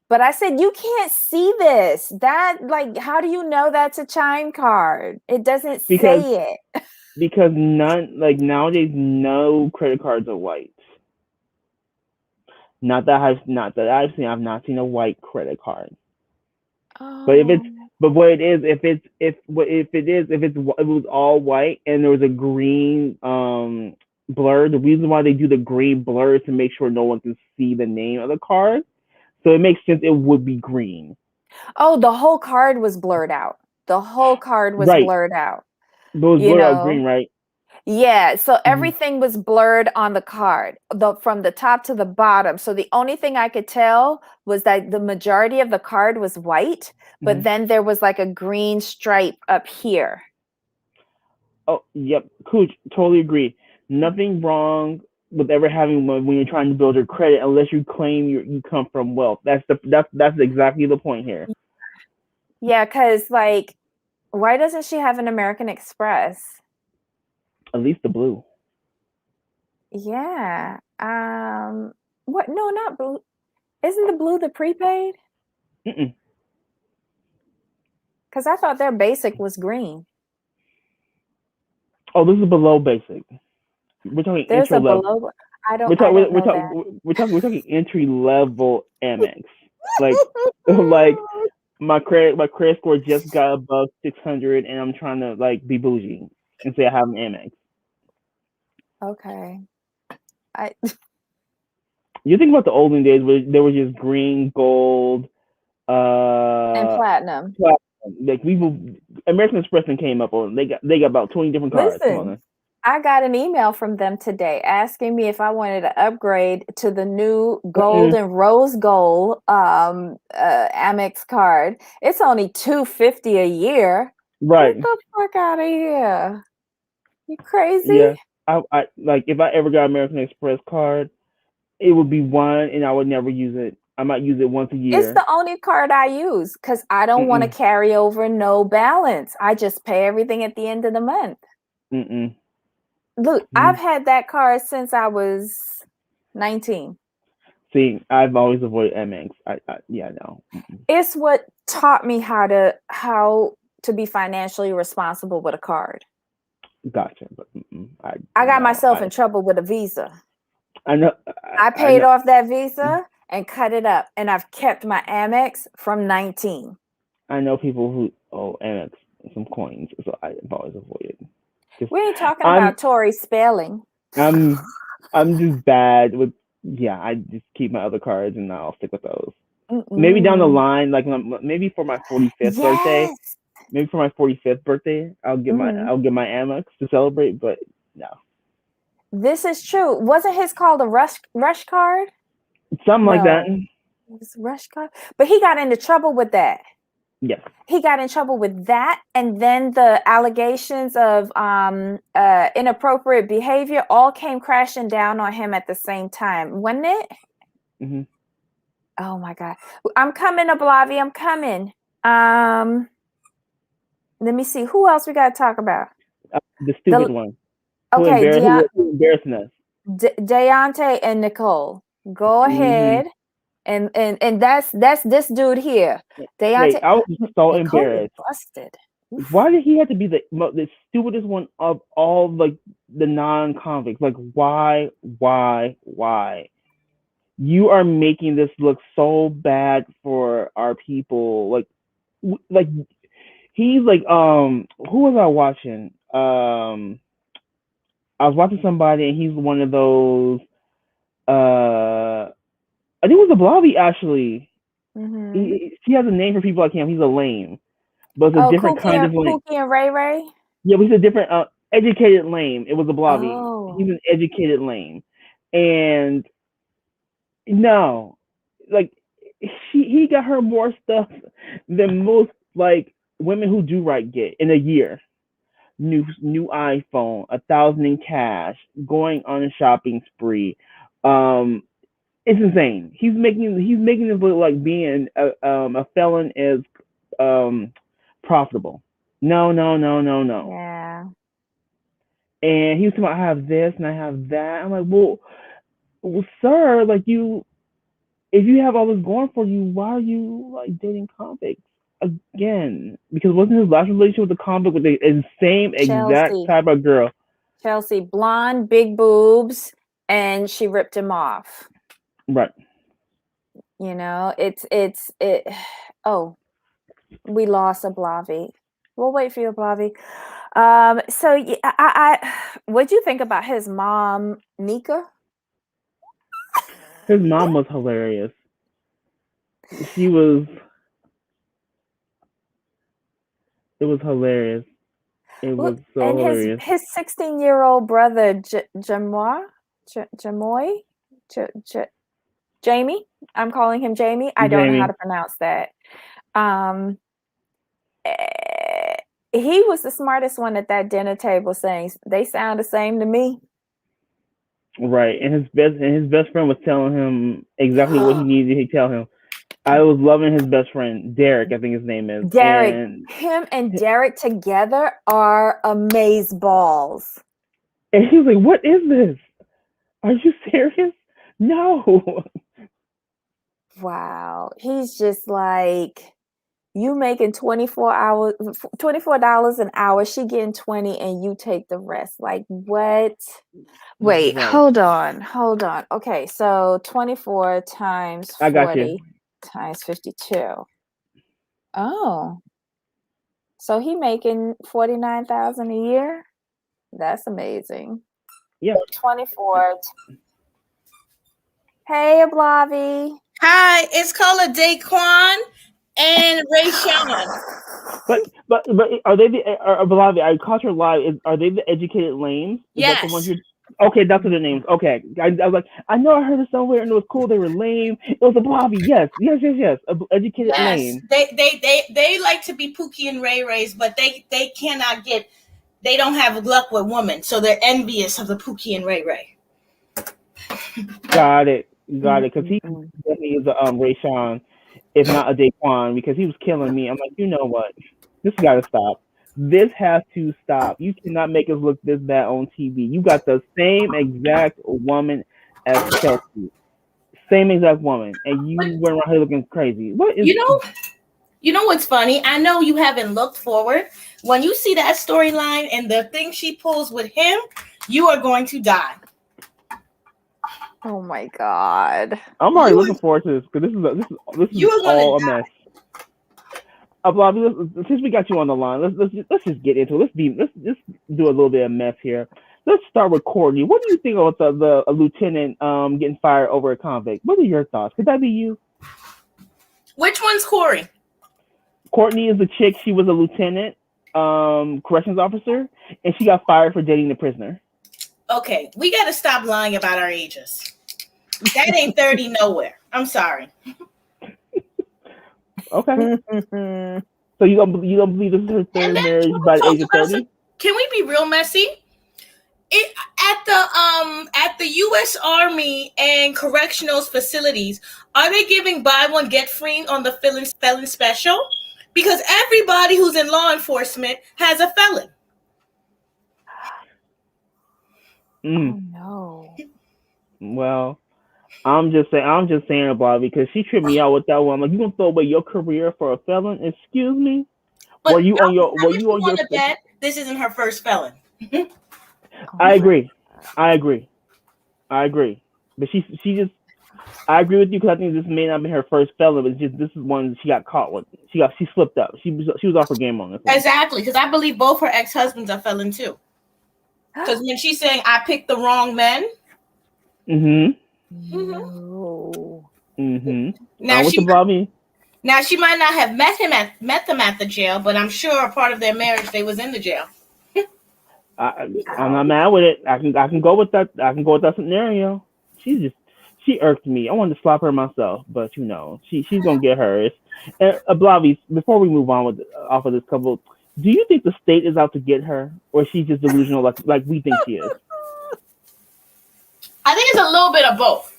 But I said, you can't see this. That, like, how do you know that's a Chime card? It doesn't Because say it. none, like, nowadays, no credit cards are white. Not that I've seen. I've not seen a white credit card. But if it's Oh. but what it is, if it was all white and there was a green blur, the reason why they do the green blur is to make sure no one can see the name of the card. So it makes sense it would be green. Oh, the whole card was blurred out. The whole card was Right. blurred out. But it was You blurred out know? green, right? Yeah, so Mm-hmm. everything was blurred on the card, from the top to the bottom. So the only thing I could tell was that the majority of the card was white, Mm-hmm. but then there was like a green stripe up here. Oh, yep. Cooch, totally agree. Nothing wrong with ever having one when you're trying to build your credit, unless you claim you come from wealth. That's exactly the point here. Yeah, because like, why doesn't she have an American Express? At least the blue. Yeah. What? No, not blue. Isn't the blue the prepaid? Mm-mm. Because I thought their basic was green. Oh, this is below basic. We're talking There's entry a level. below. I don't know that. We're talking entry level Amex. Like like my credit score just got above 600, and I'm trying to like be bougie and say I have an Amex. Okay. I You think about the olden days where there was just green, gold, and uh, platinum. platinum. Like American Express came up on. They got about 20 different cards. Come on, Listen, man. I got an email from them today asking me if I wanted to upgrade to the new gold Mm-mm. and rose gold Amex card. It's only $250 a year. Get Right. the fuck out of here. You crazy? Yeah. I like if I ever got American Express card, it would be one, and I would never use it. I might use it once a It's year. the only card I use because I don't want to Mm-mm. carry over no balance. I just pay everything at the end of the month. Mm-mm. Look, I've Mm. had that card since I was 19. See, I've always avoided MX. Yeah, no. Mm-mm. It's what taught me how to be financially responsible with a card. Gotcha, but I got no, myself in trouble with a Visa. I know, I I paid know, off that Visa and cut it up, and I've kept my Amex from 19. I know people who owe MX some coins, so I've always avoided. Just We ain't talking I'm, about Tori Spelling. I'm, I'm just bad with. Yeah, I just keep my other cards and I'll stick with those. Maybe down the Mm-mm. line, like maybe for my 45th birthday, Yes. Mhm. I'll get my Amex to celebrate. But no, This is true. Wasn't his called a rush card? something like that. No, it was rush card. But he got into trouble with that. Yes. He got in trouble with that, and then the allegations of inappropriate behavior all came crashing down on him at the same time, wasn't it? Mm-hmm. Oh my God. I'm coming, Ablavi. I'm coming. Um, Let me see. Who else we got to talk about? The stupid one Okay, who embarrassing us. Deontay and Nicole. Go Mm-hmm. ahead. And that's this dude here. Hey, Deontay. I was so Nicole is embarrassed. busted. Why did he have to be the stupidest one of all like the non-convicts? Like why? You are making this look so bad for our people. Like he's like who was I watching? I was watching somebody and he's one of those I think it was a Blobby actually. He has a name for people like him. He's a lame, but it's a different kind of lame. Pookie and Ray Ray? Yeah, but he's a different educated lame. It was a Blobby. Oh. He's an educated lame. And no, like he got her more stuff than most like women who do right get in a year. New iPhone, 1,000 in cash, going on a shopping spree. It's insane. He's making this look like being a felon is profitable. No. Yeah. And he was talking about I have this and I have that. I'm like, well, sir, like if you have all this going for you, why are you like dating convicts again? Because wasn't his last relationship with the convict with the same exact type of girl? Chelsea, blonde, big boobs, and she ripped him off. Right. You know, it. Oh, we lost a Blavi. We'll wait for you, Blavi. So I what'd you think about his mom, Nika? His mom was hilarious. It was hilarious. It was so and hilarious. His 16-year-old brother, Jamie. I'm calling him Jamie. I don't know how to pronounce that. He was the smartest one at that dinner table, saying they sound the same to me. Right, and his best friend was telling him exactly what he needed to tell him. I was loving his best friend, Derek, I think his name is. Derek. Him and Derek together are amazeballs. And he was like, what is this? Are you serious? No. Wow. He's just like, you making $24 an hour, she getting 20 and you take the rest. Like what? Wait, right. Hold on. Okay, so 24 times 40 times 52. Oh. So he making $49,000 a year? That's amazing. Yeah. 24. Hey, Ablavi. Hi, it's called a Daquan and Rayshawn. But are they Ablavi? I caught your live. Are they the educated lames? Yes. That the ones okay, that's what their names. Okay, I was like, I know I heard it somewhere and it was cool. They were lame. It was Ablavi. Yes. Educated lame. They like to be Pookie and Ray Rays, but they cannot get. They don't have luck with women, so they're envious of the Pookie and Ray Ray. Got it. Because he definitely is a Rayshawn, if not a Daquan, because he was killing me. I'm like, you know what? This got to stop. This has to stop. You cannot make us look this bad on TV. You got the same exact woman as Chelsea. Same exact woman. And you went around here looking crazy. What is You know what's funny? I know you haven't looked forward. When you see that storyline and the thing she pulls with him, you are going to die. Oh my God! I'm already looking forward to this because this is all a mess. Ablavi, since we got you on the line, let's just get into it. Let's just do a little bit of mess here. Let's start with Courtney. What do you think about the lieutenant getting fired over a convict? What are your thoughts? Could that be you? Which one's Corey? Courtney is the chick. She was a lieutenant, corrections officer, and she got fired for dating the prisoner. Okay, we got to stop lying about our ages. That ain't 30 nowhere. I'm sorry. Okay. So you don't believe this is her third marriage by the age of 30? Can we be real messy? At the U.S. Army and correctional facilities, are they giving buy one get free on the felon special? Because everybody who's in law enforcement has a felon. Oh no. Well, I'm just saying about it because she tripped me out with that one. I'm like, you gonna throw away your career for a felon? Excuse me. But were you on your want to bet this isn't her first felon? I agree. But she just I agree with you because I think this may not be her first felon, but just this is one she got caught with. She slipped up. She was off her game on this one. Exactly, because I believe both her ex-husbands are felon too. Because when she's saying I picked the wrong men. Now she might not have met them at the jail, but I'm sure a part of their marriage they was in the jail. I'm not mad with it. I can go with that. I can go with that scenario. She irked me. I wanted to slap her myself, but she's gonna get hers. And Blavis, before we move on off of this couple, do you think the state is out to get her, or she's just delusional like we think she is? I think it's a little bit of both.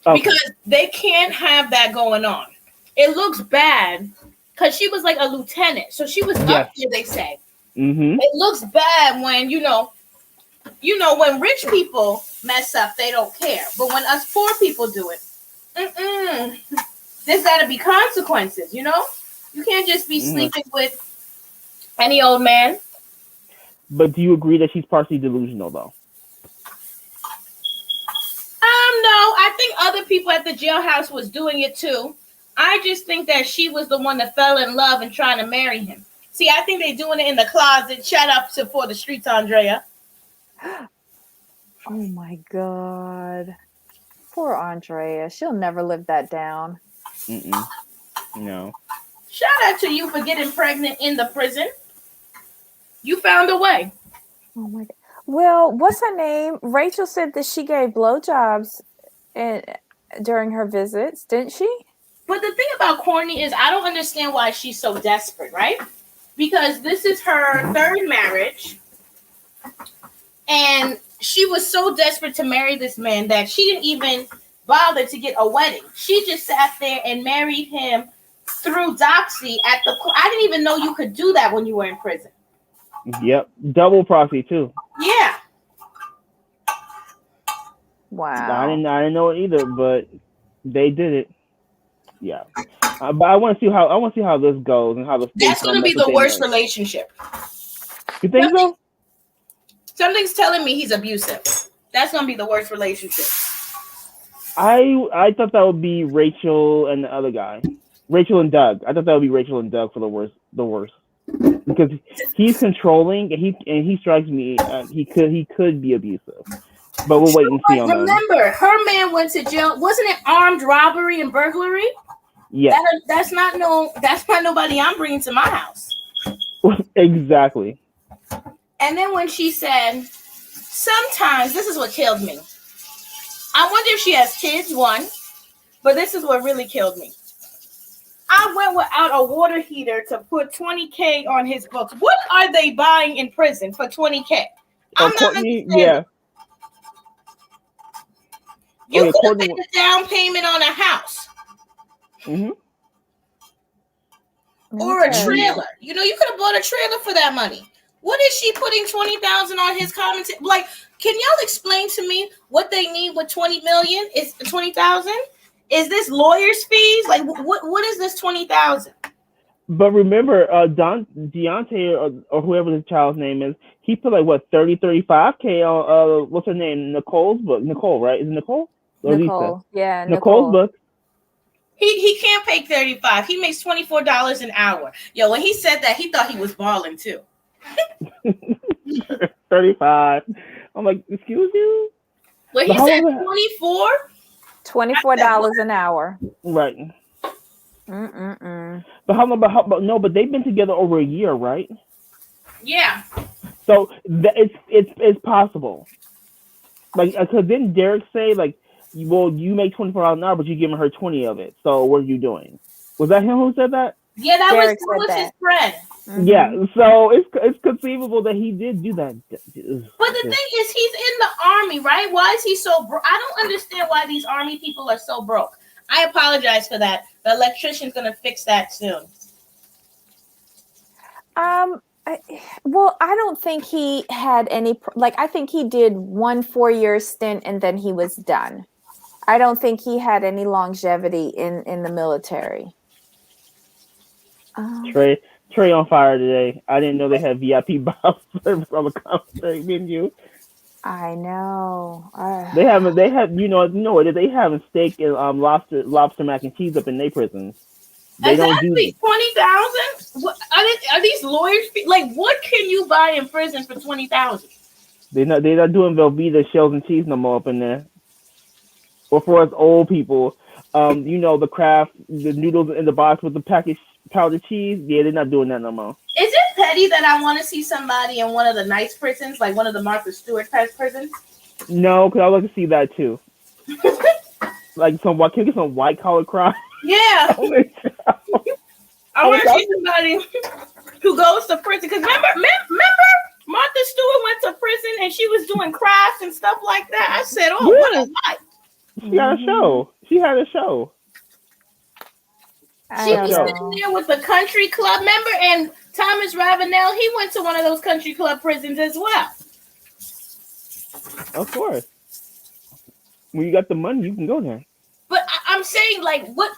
Okay. Because they can't have that going on. It looks bad because she was like a lieutenant, so she was up here. They say it looks bad when when rich people mess up, they don't care. But when us poor people do it, there's got to be consequences. You can't just be sleeping with any old man. But do you agree that she's partially delusional, though? No, I think other people at the jailhouse was doing it too. I just think that she was the one that fell in love and trying to marry him. See, I think they're doing it in the closet. Shout out to For the Streets, Andrea. Oh my God. Poor Andrea. She'll never live that down. No. Shout out to you for getting pregnant in the prison. You found a way. Oh my God. Well, what's her name? Rachel said that she gave blowjobs during her visits, didn't she? But the thing about Courtney is I don't understand why she's so desperate, right? Because this is her third marriage. And she was so desperate to marry this man that she didn't even bother to get a wedding. She just sat there and married him through Doxy at the court. I didn't even know you could do that when you were in prison. Yep. Double proxy too. Yeah. Wow. I didn't know it either, but they did it. Yeah. But I want to see how this goes and how the That's going to be the worst relationship. You think so? Something's telling me he's abusive. That's going to be the worst relationship. I thought that would be Rachel and the other guy. Rachel and Doug. I thought that would be Rachel and Doug for the worst. Because he's controlling and he strikes me he could be abusive. But we'll wait and see on that. Remember, her man went to jail. Wasn't it armed robbery and burglary? Yeah. That's not nobody I'm bringing to my house. Exactly. And then when she said, sometimes, this is what killed me. I wonder if she has kids, one, but this is what really killed me. I went without a water heater to put $20K on his books. What are they buying in prison for $20K? I'm not understanding. Yeah. You could have paid a down payment on a house. Or a trailer. You could have bought a trailer for that money. What is she putting $20,000 on his comment? Like, can y'all explain to me what they need with $20 million? Is $20,000? Is this lawyers' fees? Like, what is this $20,000? But remember, Deontay or whoever the child's name is, he put like what 35K on what's her name? Nicole's book. Nicole, right? Is it Nicole? Or Nicole. Lisa? Yeah, Nicole's book. He can't pay $35. He makes $24 an hour. Yo, when he said that, he thought he was balling too. 35. I'm like, excuse you? Well, he said 24. $24 an hour. Right. But but they've been together over a year, right? Yeah. So it's possible. Like, because didn't Derek say like, well, you make $24 an hour, but you're giving her 20 of it. So what are you doing? Was that him who said that? Yeah, that was his friend. Yeah, so it's conceivable that he did do that. But the thing is, he's in the army, right? Why is he so broke? I don't understand why these army people are so broke. I apologize for that. The electrician's going to fix that soon. Well, I don't think he had any, I think he did 1 4-year stint and then he was done. I don't think he had any longevity in the military. Trey on fire today. I didn't know they had VIP box service on the commentary menu. I know. They have you know what they having steak and lobster mac and cheese up in their prisons. They don't do exactly 20,000. Are these lawyers? Like, what can you buy in prison for 20,000? they're not doing Velveeta shells and cheese no more up in there. Or for us old people, you know the noodles in the box with the packaged powdered cheese. Yeah, they're not doing that no more. Is it petty that I want to see somebody in one of the nice prisons, like one of the Martha Stewart type prisons? No, because I like to see that too. Like can we get some white collar crime? Yeah. I want to see somebody who goes to prison. Because remember, Martha Stewart went to prison and she was doing crafts and stuff like that. I said, oh, what a life. She had a show. She had a show. She was sitting there with the country club member, and Thomas Ravenel, he went to one of those country club prisons as well. Of course. When you got the money, you can go there. But I'm saying, like, what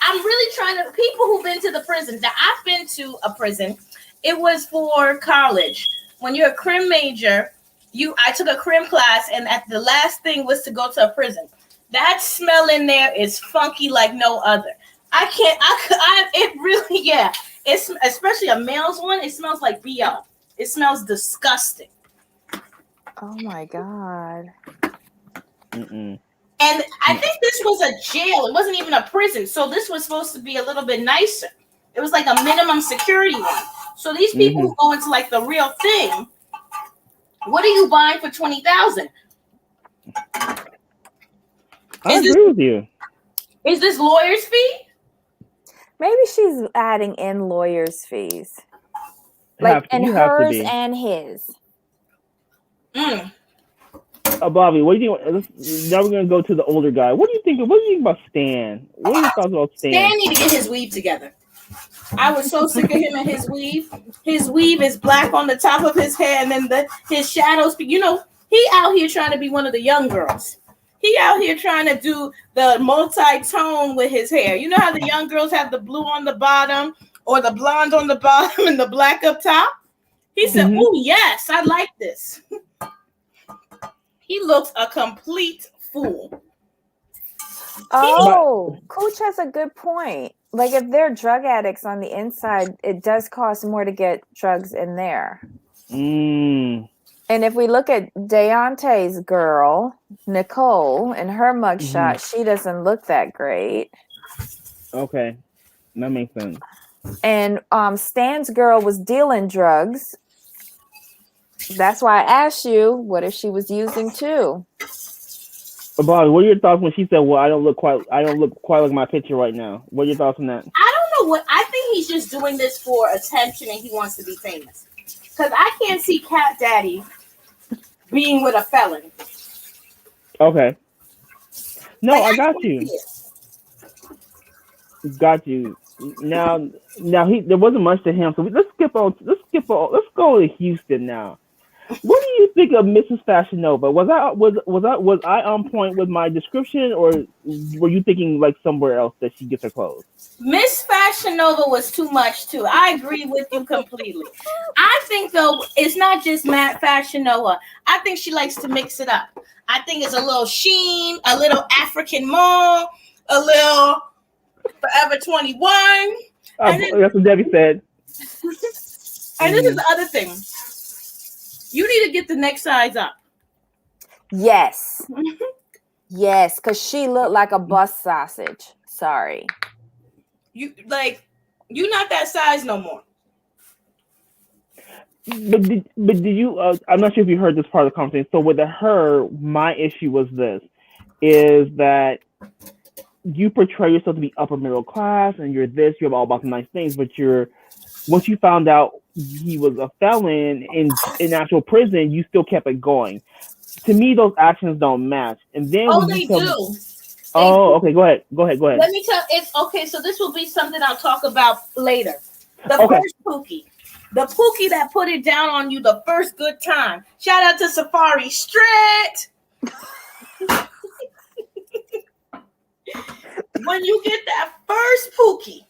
I'm really trying to, people who've been to the prison. Now, I've been to a prison. It was for college. When you're a crim major, I took a crim class, and the last thing was to go to a prison. That smell in there is funky like no other. It really, yeah. It's especially a male's one. It smells like BO. It smells disgusting. Oh my God. Mm-mm. And I think this was a jail. It wasn't even a prison. So this was supposed to be a little bit nicer. It was like a minimum security one. So these people who go into like the real thing, what are you buying for 20,000? I agree with you. Is this lawyer's fee? Maybe she's adding in lawyer's fees. Like, and hers and his. Bobby, what do you think? Now we're going to go to the older guy. What do you think about Stan? What are your thoughts about Stan? Stan need to get his weave together. I was so sick of him and his weave. His weave is black on the top of his hair, and then his shadows. You know, he out here trying to be one of the young girls. He out here trying to do the multi-tone with his hair. You know how the young girls have the blue on the bottom or the blonde on the bottom and the black up top? He said, oh, yes, I like this. He looks a complete fool. Oh, Cooch has a good point. Like, if they're drug addicts on the inside, it does cost more to get drugs in there. And if we look at Deonte's girl, Nicole, in her mugshot, she doesn't look that great. Okay, that makes sense. And Stan's girl was dealing drugs. That's why I asked you, what if she was using too? Bobby, what are your thoughts when she said, "Well, I don't look quite like my picture right now"? What are your thoughts on that? I don't know what. I think he's just doing this for attention, and he wants to be famous. Because I can't see Cat Daddy being with a felon. Okay. No, like, I got you. Got you. Now there wasn't much to him, so let's go to Houston now. What do you think of Mrs. Fashion Nova? Was I on point with my description, or were you thinking like somewhere else that she gets her clothes? Miss Fashion Nova was too much too. I agree with you completely. I think though it's not just Matt Fashion Nova. I think she likes to mix it up. I think it's a little Sheen, a little African Mall, a little Forever 21. That's what Debbie said. And this is the other thing. You need to get the next size up. Yes. Yes, because she looked like a bus sausage. Sorry. You're not that size no more. But did you? I'm not sure if you heard this part of the conversation. So with her, my issue was this: is that you portray yourself to be upper middle class, and you're all about the nice things, but once you found out he was a felon in actual prison, you still kept it going. To me, those actions don't match. And then they do. Okay. Go ahead. Let me tell. It's okay. So this will be something I'll talk about later. First Pookie. The Pookie that put it down on you the first good time. Shout out to Safari Strait. When you get that first Pookie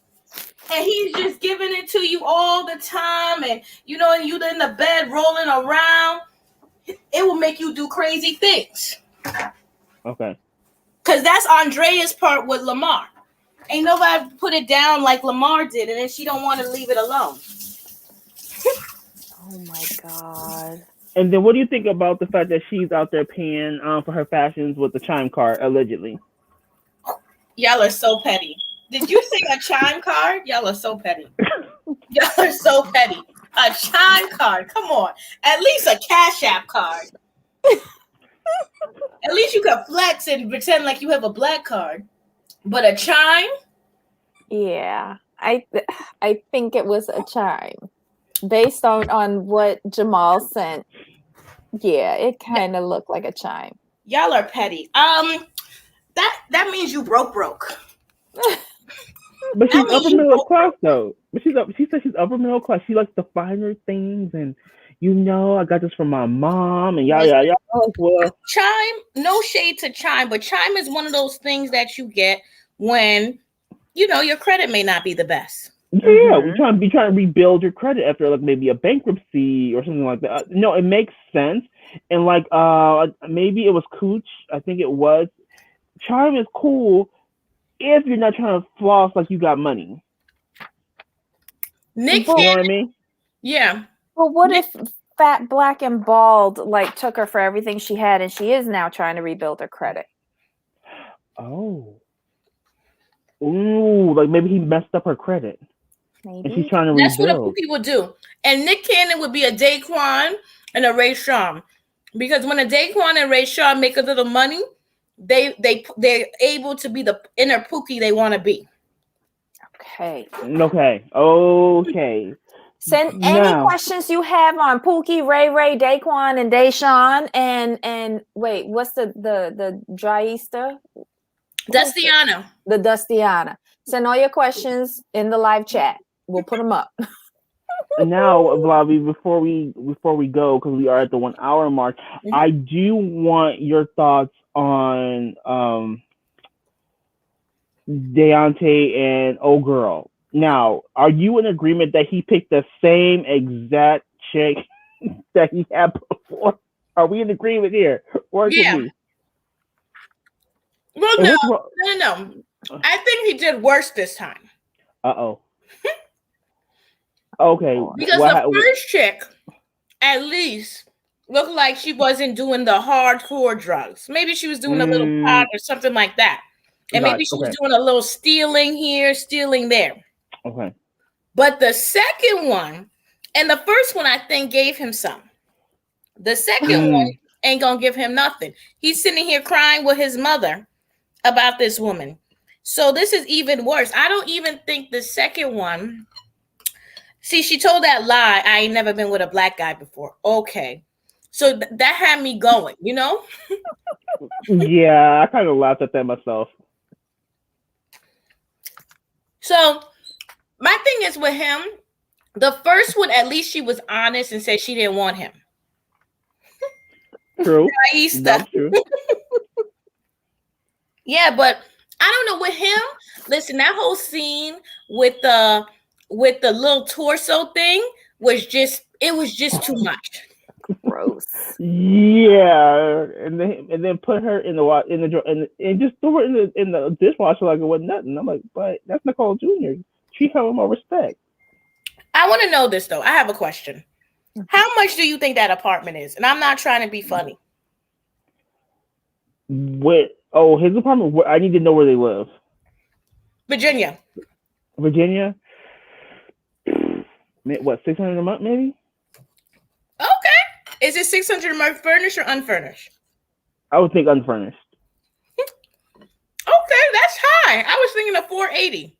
and he's just giving it to you all the time, and you know, and you in the bed rolling around, it will make you do crazy things. Okay. Because that's Andrea's part with Lamar. Ain't nobody put it down like Lamar did, and then she don't want to leave it alone. Oh my God. And then what do you think about the fact that she's out there paying for her fashions with the Chime card, allegedly? Y'all are so petty. Did you say a Chime card? Y'all are so petty. Y'all are so petty. A Chime card. Come on. At least a Cash App card. At least you can flex and pretend like you have a black card. But a Chime? Yeah, I think it was a Chime. Based on what Jamal sent, yeah, it kind of looked like a Chime. Y'all are petty. That means you broke. But she's upper middle class though. But she said she's upper middle class. She likes the finer things, and you know, I got this from my mom, and yeah. Well, Chime, no shade to Chime, but Chime is one of those things that you get when you know your credit may not be the best. Yeah, we're trying to rebuild your credit after like maybe a bankruptcy or something like that. No, it makes sense. And like maybe it was Cooch, I think it was. Chime is cool if you're not trying to floss like you got money. Nick, you know what I mean? Yeah. Well, what if Fat, Black, and Bald like took her for everything she had, and she is now trying to rebuild her credit? Oh. Ooh, like maybe he messed up her credit. Maybe. And she's trying to That's rebuild. what a people do. And Nick Cannon would be a Daquan and a Ray Sean. Because when a Daquan and Ray Sean make a little money, they're able to be the inner Pookie they want to be. Okay. Send any questions you have on Pookie, Ray, Daquan, and Deshaun, and wait, what's the Dryista? Dustiana. The Dustiana. Send all your questions in the live chat. We'll put them up. And now, Bobby, before we go, because we are at the 1 hour mark, I do want your thoughts on Deontay and old girl. Now, are you in agreement that he picked the same exact chick that he had before? Are we in agreement here? Or yeah. Me? Well, no. I think he did worse this time. Uh-oh. Okay. Because the first chick, at least, looked like she wasn't doing the hardcore drugs. Maybe she was doing a little pot or something like that. And maybe she was doing a little stealing here, stealing there. Okay. But the second one, and the first one I think gave him some. The second one ain't gonna give him nothing. He's sitting here crying with his mother about this woman. So this is even worse. I don't even think the second one. See, she told that lie. I ain't never been with a black guy before. Okay. So that had me going, you know? Yeah, I kind of laughed at that myself. So my thing is with him, the first one, at least she was honest and said she didn't want him. True. That's true. Yeah, but I don't know with him. Listen, that whole scene with the little torso thing was just too much. Gross. Yeah, and then put her in the and just threw her in the dishwasher like it wasn't nothing. I'm like, but that's Nicole Jr. Treat her with more respect. I want to know this though. I have a question. How much do you think that apartment is? And I'm not trying to be funny. His apartment. I need to know where they live. Virginia. What, $600 a month, maybe? Okay. Is it $600 a month, furnished or unfurnished? I would think unfurnished. Okay, that's high. I was thinking of $480.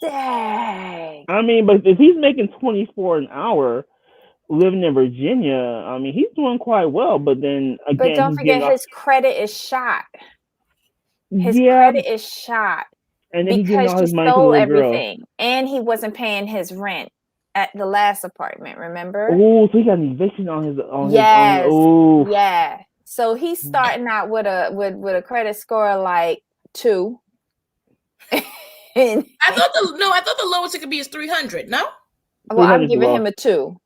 Dang. I mean, but if he's making $24 an hour living in Virginia, I mean, he's doing quite well. But then again, but don't forget his credit is shot. His credit is shot. And then because she stole everything, and he wasn't paying his rent at the last apartment. Remember? Oh, so he got an eviction on his. Yeah. So he's starting out with a credit score like 2. I thought the lowest it could be is 300. No. Well, I'm 300 is giving low. him a 2.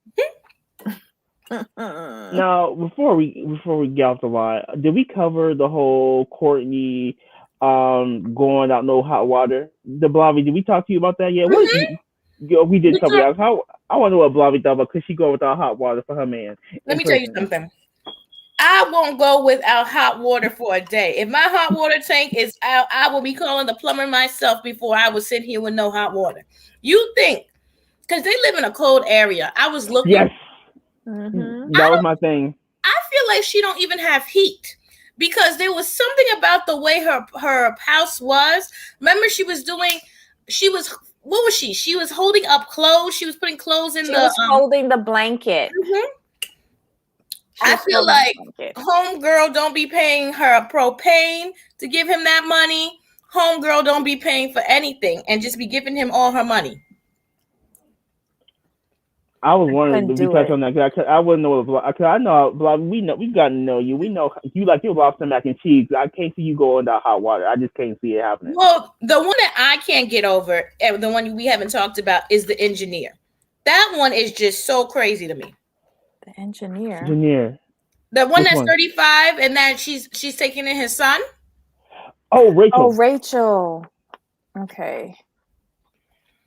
Now, before we get off the line, did we cover the whole Courtney going out no hot water? The Blavy, did we talk to you about that yet? We did cover that. I want to know what Blavy thought about, could she go without hot water for her man? Let me tell you something. I won't go without hot water for a day. If my hot water tank is out, I will be calling the plumber myself before I would sit here with no hot water. You think, because they live in a cold area. I was looking. Yes. Mm-hmm. That was my thing. I feel like she don't even have heat, because there was something about the way her house was. Remember, what was she? She was holding up clothes. She was putting clothes in holding the blanket. Mm-hmm. I feel like homegirl don't be paying her propane to give him that money. Homegirl don't be paying for anything and just be giving him all her money. I was wondering if you touch on that, because I wouldn't know what, because I know, we got to know you. We know you like your lobster mac and cheese. I can't see you going down hot water. I just can't see it happening. Well, the one that I can't get over, and the one we haven't talked about, is the engineer. That one is just so crazy to me. The engineer. The one that's 35 and that she's taking in his son. Oh, Rachel. Rachel. Okay.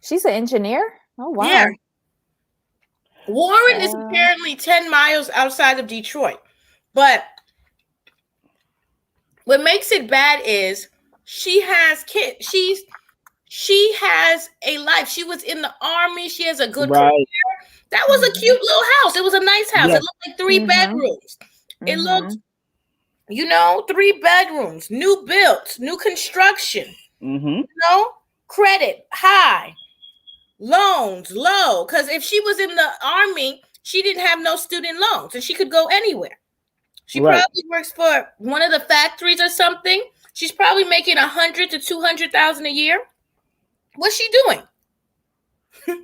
She's an engineer? Oh, wow. Yeah. Warren is apparently 10 miles outside of Detroit. But what makes it bad is she has kids. She has a life. She was in the army. She has a good career. That was a cute little house. It was a nice house. It looked like 3 bedrooms. It looked, 3 bedrooms, new built, new construction, credit high, loans low. Because if she was in the army, she didn't have no student loans and she could go anywhere. She probably works for one of the factories or something. She's probably making $100,000 to $200,000 a year. What's she doing?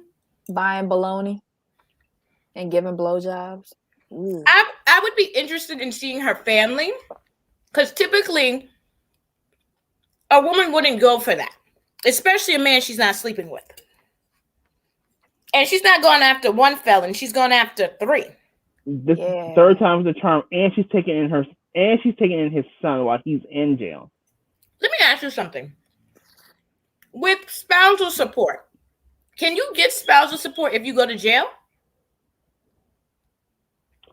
Buying bologna and giving blowjobs. I would be interested in seeing her family, because typically a woman wouldn't go for that, especially a man she's not sleeping with. And she's not going after one felon; she's going after 3. This third time is the charm, and she's taking in his son while he's in jail. Let me ask you something. With spousal support, can you get spousal support if you go to jail?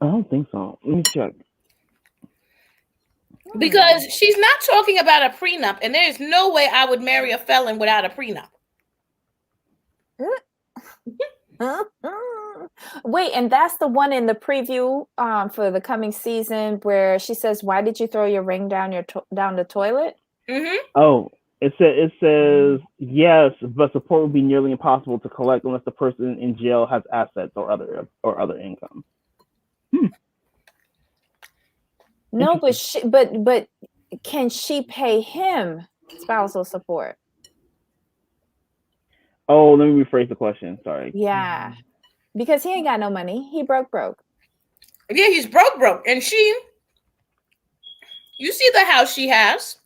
I don't think so. Let me check. Because she's not talking about a prenup, and there's no way I would marry a felon without a prenup. Wait, and that's the one in the preview for the coming season where she says, "Why did you throw your ring down the toilet?" Mm-hmm. Oh, it says yes, but support would be nearly impossible to collect unless the person in jail has assets or other income. No, but can she pay him spousal support? Oh, let me rephrase the question. Sorry. Yeah, because he ain't got no money. He broke. Yeah, he's broke. And you see the house she has.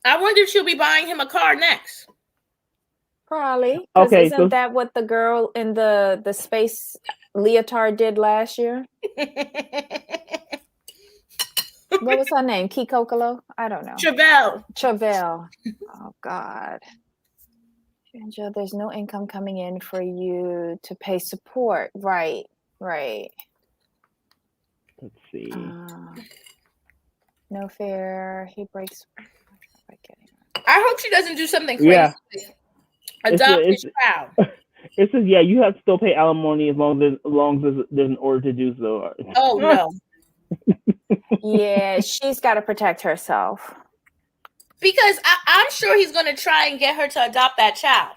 I wonder if she'll be buying him a car next. Probably. Okay, isn't that what the girl in the space leotard did last year? What was her name? Kikokolo? I don't know. Travell. Oh God. Angel, there's no income coming in for you to pay support. Right. Let's see. No fair. He breaks. I hope she doesn't do something crazy. Yeah. Adopt his child. It says, you have to still pay alimony as long as there's an order to do so. Oh, no. Yeah, she's got to protect herself. Because I'm sure he's going to try and get her to adopt that child.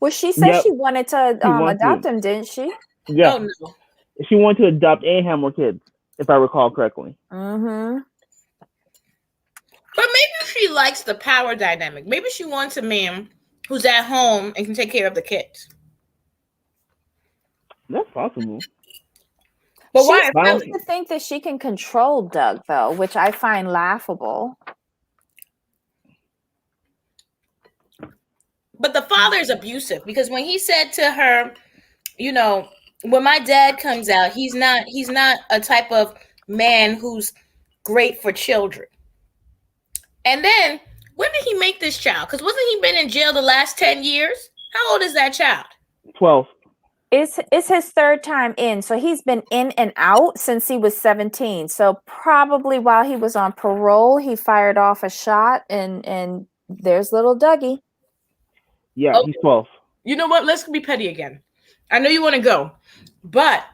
Well, she said she wanted to adopt him, didn't she? Yeah. Oh, no. She wanted to adopt and have more kids, if I recall correctly. Mm-hmm. But maybe she likes the power dynamic. Maybe she wants a man who's at home and can take care of the kids. That's possible. But she seems to think that she can control Doug, though, which I find laughable. father is abusive because when he said to her, you know, when my dad comes out, he's not a type of man who's great for children. And then when did he make this child? Because wasn't he been in jail the last 10 years? How old is that child? 12. It's his third time in. So he's been in and out since he was 17. So probably while he was on parole, he fired off a shot and there's little Dougie. Yeah, he's 12. You know what? Let's be petty again. I know you want to go, but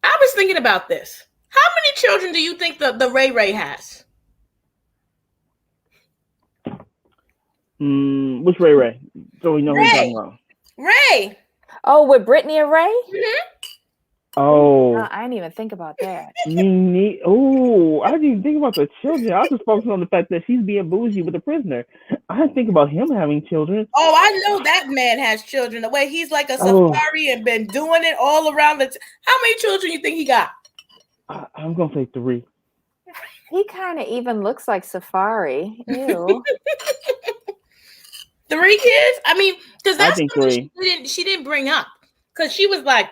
I was thinking about this. How many children do you think the Ray has? Which Ray? So we know who we're talking about. Ray. Oh, with Brittany and Ray? Mm-hmm. Oh. I didn't even think about that. I didn't even think about the children. I was just focusing on the fact that she's being bougie with a prisoner. I didn't think about him having children. Oh, I know that man has children. The way he's like a safari and been doing it all around how many children you think he got? I'm gonna say 3. He kind of even looks like Safari. Ew. 3 kids? I mean, because that's something she didn't bring up. Because she was like,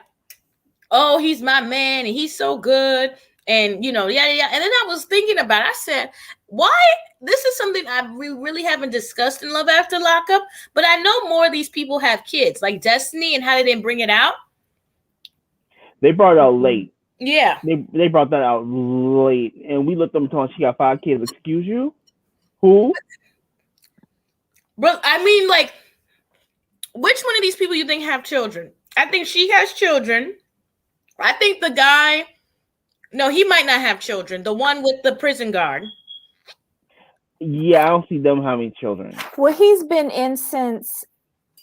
oh, he's my man and he's so good. And, you know, yada, yada. And then I was thinking about it. I said, why? This is something we really haven't discussed in Love After Lockup. But I know more of these people have kids, like Destiny and how they didn't bring it out. They brought it out late. Yeah. They brought that out late. And we looked up and told her she got 5 kids. Excuse you? Who? But I mean, like, which one of these people you think have children? I think she has children. I think the guy, no, he might not have children. The one with the prison guard. Yeah, I don't see them having children. Well, he's been in since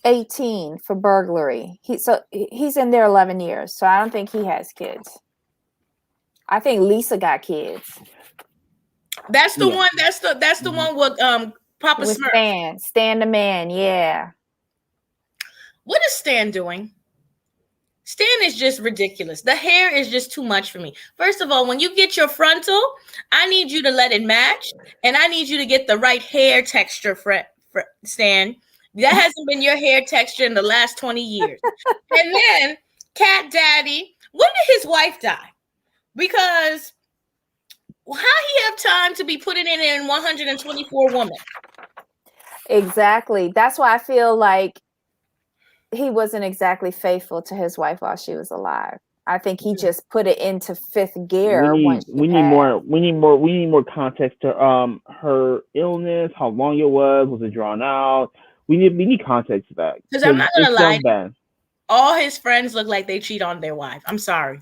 18 for burglary. He's in there 11 years. So I don't think he has kids. I think Lisa got kids. That's the one. That's the one with Papa with Smurf. Stan the man. Yeah. What is Stan doing? Stan is just ridiculous. The hair is just too much for me. First of all, when you get your frontal, I need you to let it match, and I need you to get the right hair texture for Stan. That hasn't been your hair texture in the last 20 years. And then Cat Daddy, when did his wife die? Because how he have time to be putting it in 124 women? Exactly. That's why I feel like he wasn't exactly faithful to his wife while she was alive. I think he just put it into 5th gear. We need more context to her illness, how long it was it drawn out? We need context to that. Because I'm not gonna lie, all his friends look like they cheat on their wife. I'm sorry.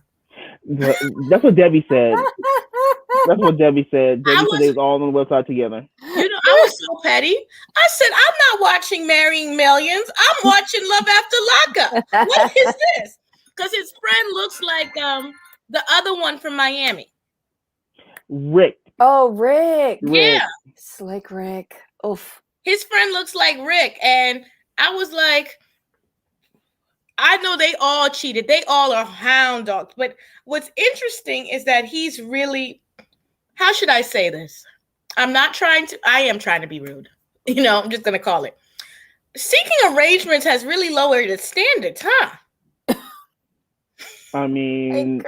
That's what Debbie said. That's what Debbie said. Debbie said they was all on the website together. You know, I was so petty. I said, I'm not watching Marrying Millions. I'm watching Love After Lockup. What is this? Because his friend looks like the other one from Miami. Rick. Oh, Rick. Yeah. Slick Rick. Oof. His friend looks like Rick. And I was like, I know they all cheated. They all are hound dogs. But what's interesting is that he's really, how should I say this? I am trying to be rude. You know, I'm just going to call it. Seeking arrangements has really lowered its standards, huh? I mean,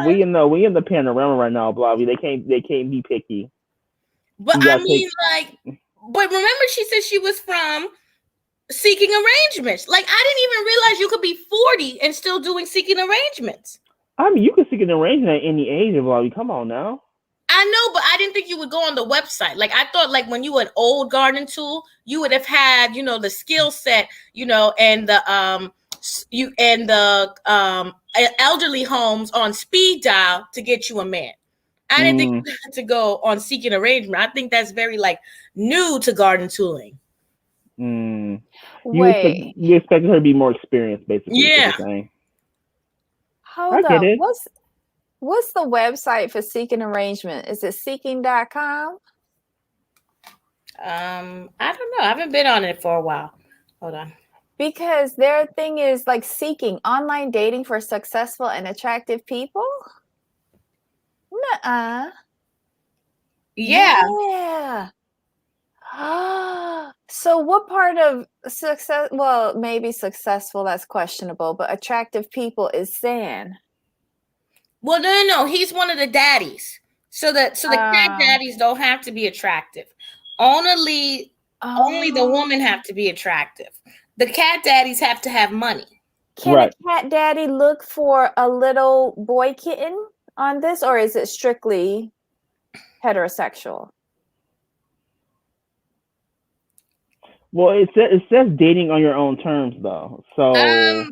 we in the panorama right now, Blobby. They can't be picky. But I mean, but remember she said she was from Seeking Arrangements. Like, I didn't even realize you could be 40 and still doing Seeking Arrangements. I mean, you can seek an arrangement at any age, Blobby. Come on now. I know, but I didn't think you would go on the website. Like, I thought, like, when you were an old garden tool, you would have had, you know, the skill set, you know, and the elderly homes on speed dial to get you a man. I didn't think you had to go on Seeking Arrangement. I think that's very, like, new to garden tooling. You expect her to be more experienced, basically. Yeah. Hold up. What's the website for Seeking Arrangement? Is it seeking.com? I don't know. I haven't been on it for a while. Hold on. Because their thing is like seeking online dating for successful and attractive people. Nuh-uh. Yeah. Yeah. So what part of success, well, maybe successful, that's questionable, but attractive people is saying? Well, no. He's one of the daddies. So the cat daddies don't have to be attractive. Only the woman have to be attractive. The cat daddies have to have money. Can a cat daddy look for a little boy kitten on this, or is it strictly heterosexual? Well, it says dating on your own terms, though. So I don't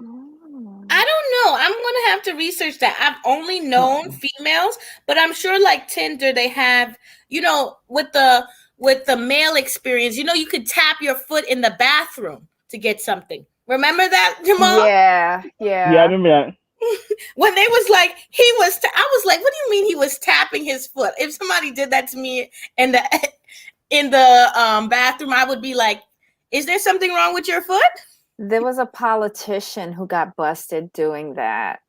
know. I'm gonna have to research that. I've only known females, but I'm sure like Tinder, they have, with the male experience, you could tap your foot in the bathroom to get something. Remember that, Jamal? Yeah. I remember that. When they was like, I was like, what do you mean he was tapping his foot? If somebody did that to me in the bathroom, I would be like, is there something wrong with your foot? There was a politician who got busted doing that,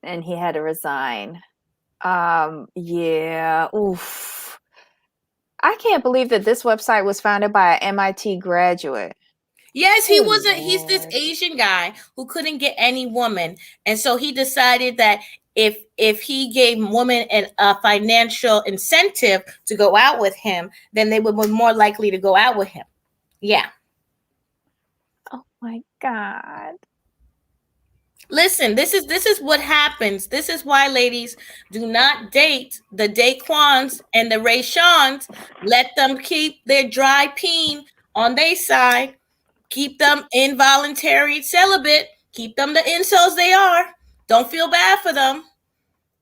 and he had to resign. Yeah. Oof. I can't believe that this website was founded by an MIT graduate. Yes, he's this Asian guy who couldn't get any woman. And so he decided that if he gave women a financial incentive to go out with him, then they would be more likely to go out with him. Yeah. Oh my God. Listen, this is what happens. This is why, ladies, do not date the Daquans and the Rayshawns. Let them keep their dry peen on their side. Keep them involuntary celibate. Keep them the incels they are. Don't feel bad for them.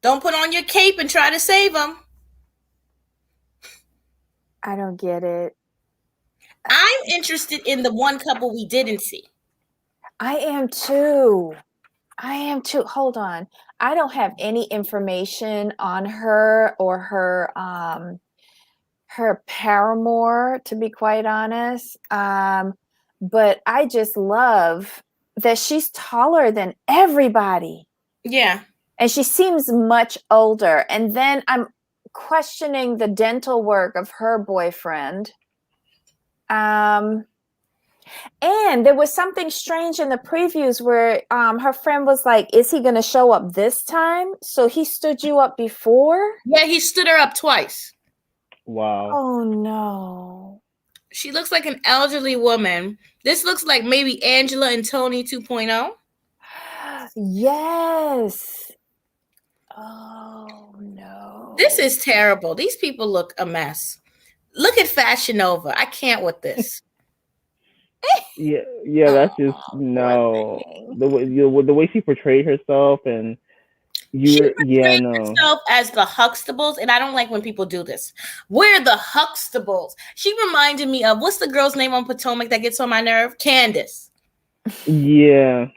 Don't put on your cape and try to save them. I don't get it. I'm interested in the one couple we didn't see. I am too. Hold on. I don't have any information on her or her paramour, to be quite honest. But I just love that she's taller than everybody. Yeah. And she seems much older. And then I'm questioning the dental work of her boyfriend. And there was something strange in the previews where her friend was like, is he going to show up this time? So he stood you up before? Yeah, he stood her up twice. Wow. Oh, no. She looks like an elderly woman. This looks like maybe Angela and Tony 2.0. Yes. Oh, no. This is terrible. These people look a mess. Look at Fashion Nova. I can't with this. Yeah, that's just no. The way she portrayed herself, and herself as the Huxtables, and I don't like when people do this. We're the Huxtables. She reminded me of, what's the girl's name on Potomac that gets on my nerve? Candace. Yeah.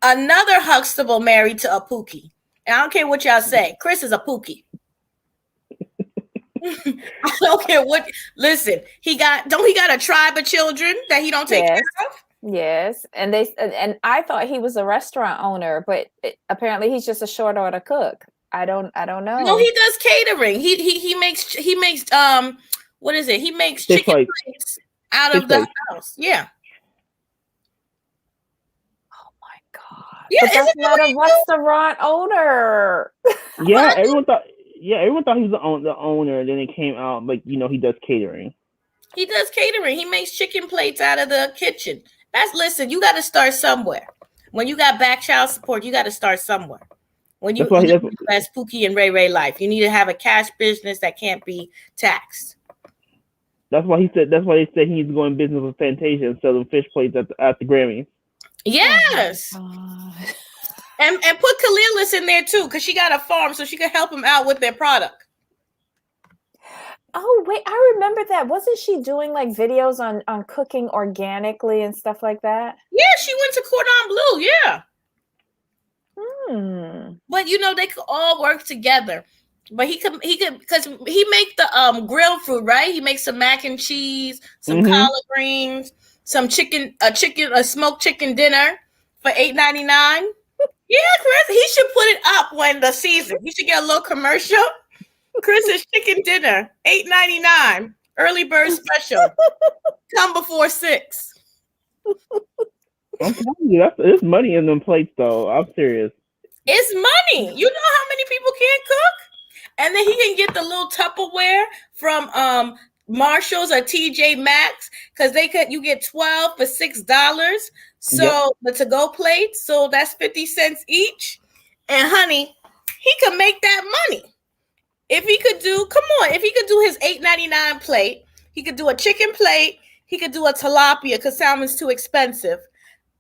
Another Huxtable married to a Pookie. And I don't care what y'all say. Chris is a Pookie. I don't care what. Listen, don't he got a tribe of children that he don't take care of? Yes, and I thought he was a restaurant owner, but apparently he's just a short order cook. I don't know. No, he does catering. He makes what is it? He makes chicken plates out of the house. Yeah. Oh my God. Yeah, but that's not a restaurant owner. Yeah, everyone thought he was the owner, and then it came out like, he does catering. He does catering. He makes chicken plates out of the kitchen. Listen, you got to start somewhere. When you got back child support, you got to start somewhere. When you that's Pookie and Ray life, you need to have a cash business that can't be taxed. That's why they said he needs to go in business with Fantasia and sell them fish plates at the Grammys. Yes. Oh and put Kalilis in there too, because she got a farm, so she can help them out with their product. Oh, wait, I remember that. Wasn't she doing like videos on cooking organically and stuff like that? Yeah, she went to Cordon Bleu, yeah. But they could all work together. But he could because he make the grilled food, right? He makes some mac and cheese, some collard greens, some a smoked chicken dinner for $8.99. Yeah, Chris, he should put it up when the season. He should get a little commercial. Chris's chicken dinner, $8.99, early bird special. come before 6. I'm telling you, there's money in them plates, though. I'm serious. It's money. You know how many people can't cook? And then he can get the little Tupperware from Marshalls or TJ Maxx because you get 12 for $6. So the to-go plates, so that's 50 cents each. And honey, he could make that money. If he could do his $8.99 plate, he could do a chicken plate, he could do a tilapia because salmon's too expensive.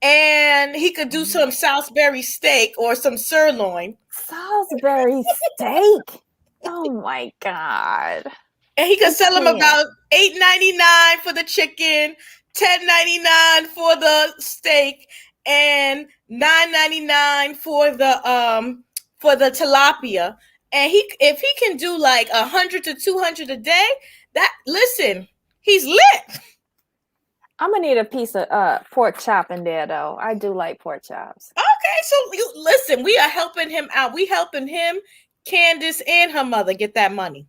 And he could do some Salisbury steak or some sirloin. Salisbury steak? Oh my God. And he could sell them about $8.99 for the chicken, $10.99 for the steak, and $9.99 for the tilapia. And if he can do like 100 to 200 a day, he's lit. I'm gonna need a piece of pork chop in there, though. I do like pork chops. Okay, so listen, we are helping him out. We helping him, Candace, and her mother get that money.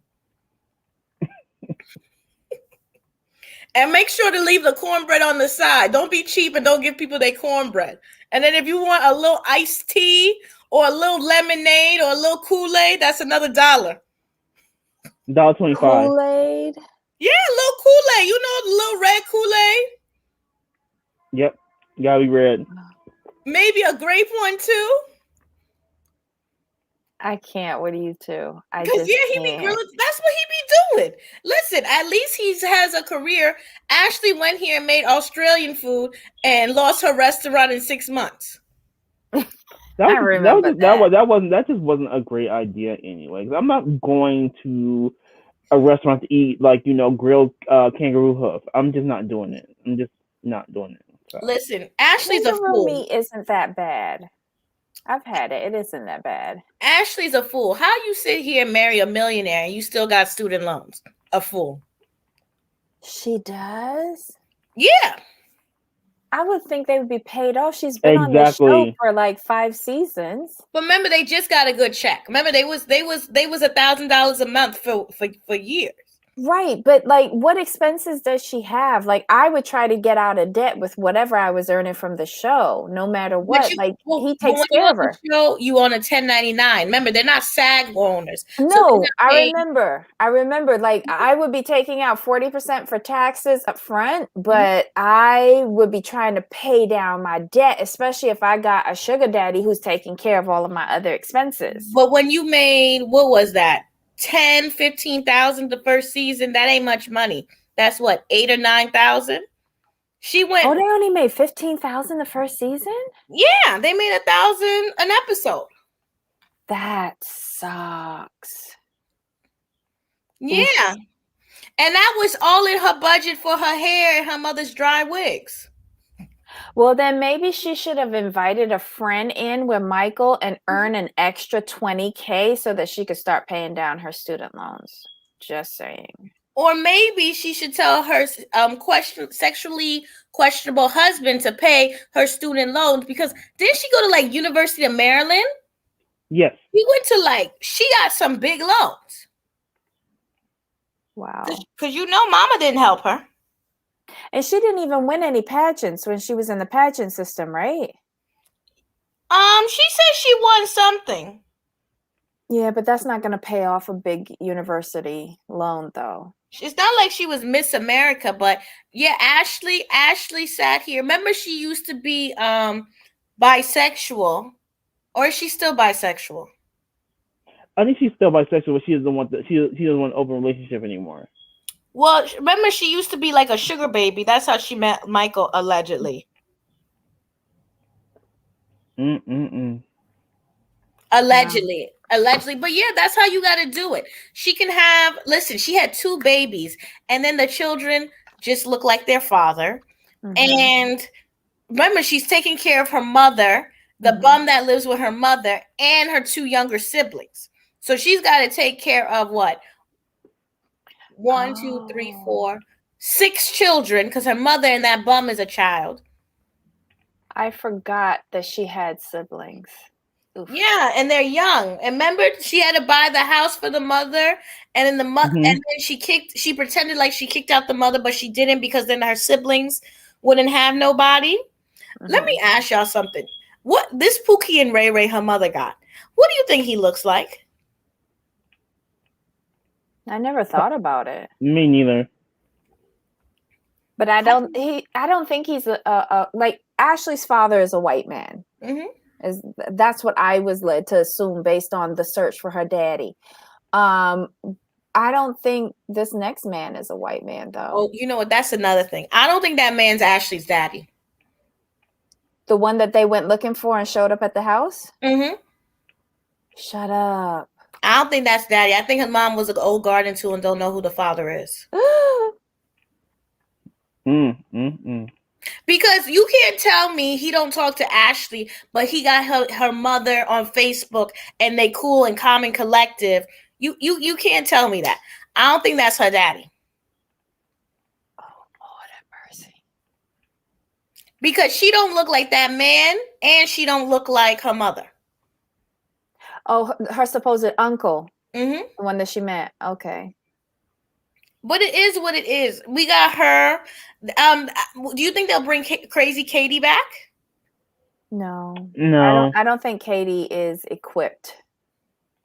And make sure to leave the cornbread on the side. Don't be cheap and don't give people their cornbread. And then if you want a little iced tea or a little lemonade or a little Kool-Aid, that's another $1. $1.25. Kool-Aid? Yeah, a little Kool-Aid. You know, the little red Kool-Aid? Yep. Gotta be red. Maybe a grape one too. I can't with you two. Because he be grilling. That's what he be doing. Listen, at least he has a career. Ashley went here and made Australian food and lost her restaurant in 6 months. That just wasn't a great idea anyway. 'Cause I'm not going to a restaurant to eat grilled kangaroo hoof. I'm just not doing it. I'm just not doing it. So. Listen, Ashley's a fool. Meat isn't that bad. I've had it. It isn't that bad. Ashley's a fool. How you sit here and marry a millionaire and you still got student loans? A fool. She does? Yeah. I would think they would be paid off. She's been on the show for like 5 seasons. But remember, they just got a good check. Remember, they was $1,000 a month for years. Right, but like, what expenses does she have? Like, I would try to get out of debt with whatever I was earning from the show, no matter what. He takes care of her. You on a 1099. Remember, they're not SAG owners. No, so I remember. Like, I would be taking out 40% for taxes up front, but I would be trying to pay down my debt, especially if I got a sugar daddy who's taking care of all of my other expenses. But when you made, what was that? 10, 15,000 the first season, that ain't much money. That's what, 8 or 9,000. She went. Oh, they only made 15,000 the first season? Yeah, they made 1,000 an episode. That sucks. Yeah. And that was all in her budget for her hair and her mother's dry wigs. Well, then maybe she should have invited a friend in with Michael and earn an extra $20,000 so that she could start paying down her student loans. Just saying. Or maybe she should tell her sexually questionable husband to pay her student loans, because didn't she go to University of Maryland? Yes. He went to she got some big loans. Wow. Because Mama didn't help her. And she didn't even win any pageants when she was in the pageant system, right? She said she won something. Yeah, but that's not going to pay off a big university loan, though. It's not like she was Miss America, but yeah, Ashley sat here. Remember, she used to be bisexual, or is she still bisexual? I think she's still bisexual, but she doesn't want an open relationship anymore. Well, remember, she used to be like a sugar baby. That's how she met Michael, allegedly. Allegedly. But yeah, that's how you got to do it. She can she had 2 babies, and then the children just look like their father. Mm-hmm. And remember, she's taking care of her mother, the bum that lives with her mother, and her 2 younger siblings. So she's got to take care of what? 1, 2, 3, 4, 6 children, because her mother and that bum is a child. I forgot that she had siblings. Oof. Yeah, and they're young. And remember, she had to buy the house for the mother, and then and then she pretended like she kicked out the mother, but she didn't because then her siblings wouldn't have nobody. Let me ask y'all something. What this Pookie and Ray Ray, her mother, got? What do you think he looks like? I never thought about it. Me neither. But I don't think he's a like Ashley's father is a white man. That's what I was led to assume based on the search for her daddy. I don't think this next man is a white man though. Oh, you know what? That's another thing. I don't think that man's Ashley's daddy. The one that they went looking for and showed up at the house? Shut up. I don't think that's daddy. I think her mom was an old garden too and don't know who the father is. Because you can't tell me he don't talk to Ashley, but he got her mother on Facebook and they cool and calm and collective. You can't tell me that. I don't think that's her daddy. Oh, Lord have mercy. Because she don't look like that man and she don't look like her mother. Oh, her supposed uncle. The one that she met. Okay. But it is what it is. We got her. Do you think they'll bring Crazy Katie back? No. No. I don't think Katie is equipped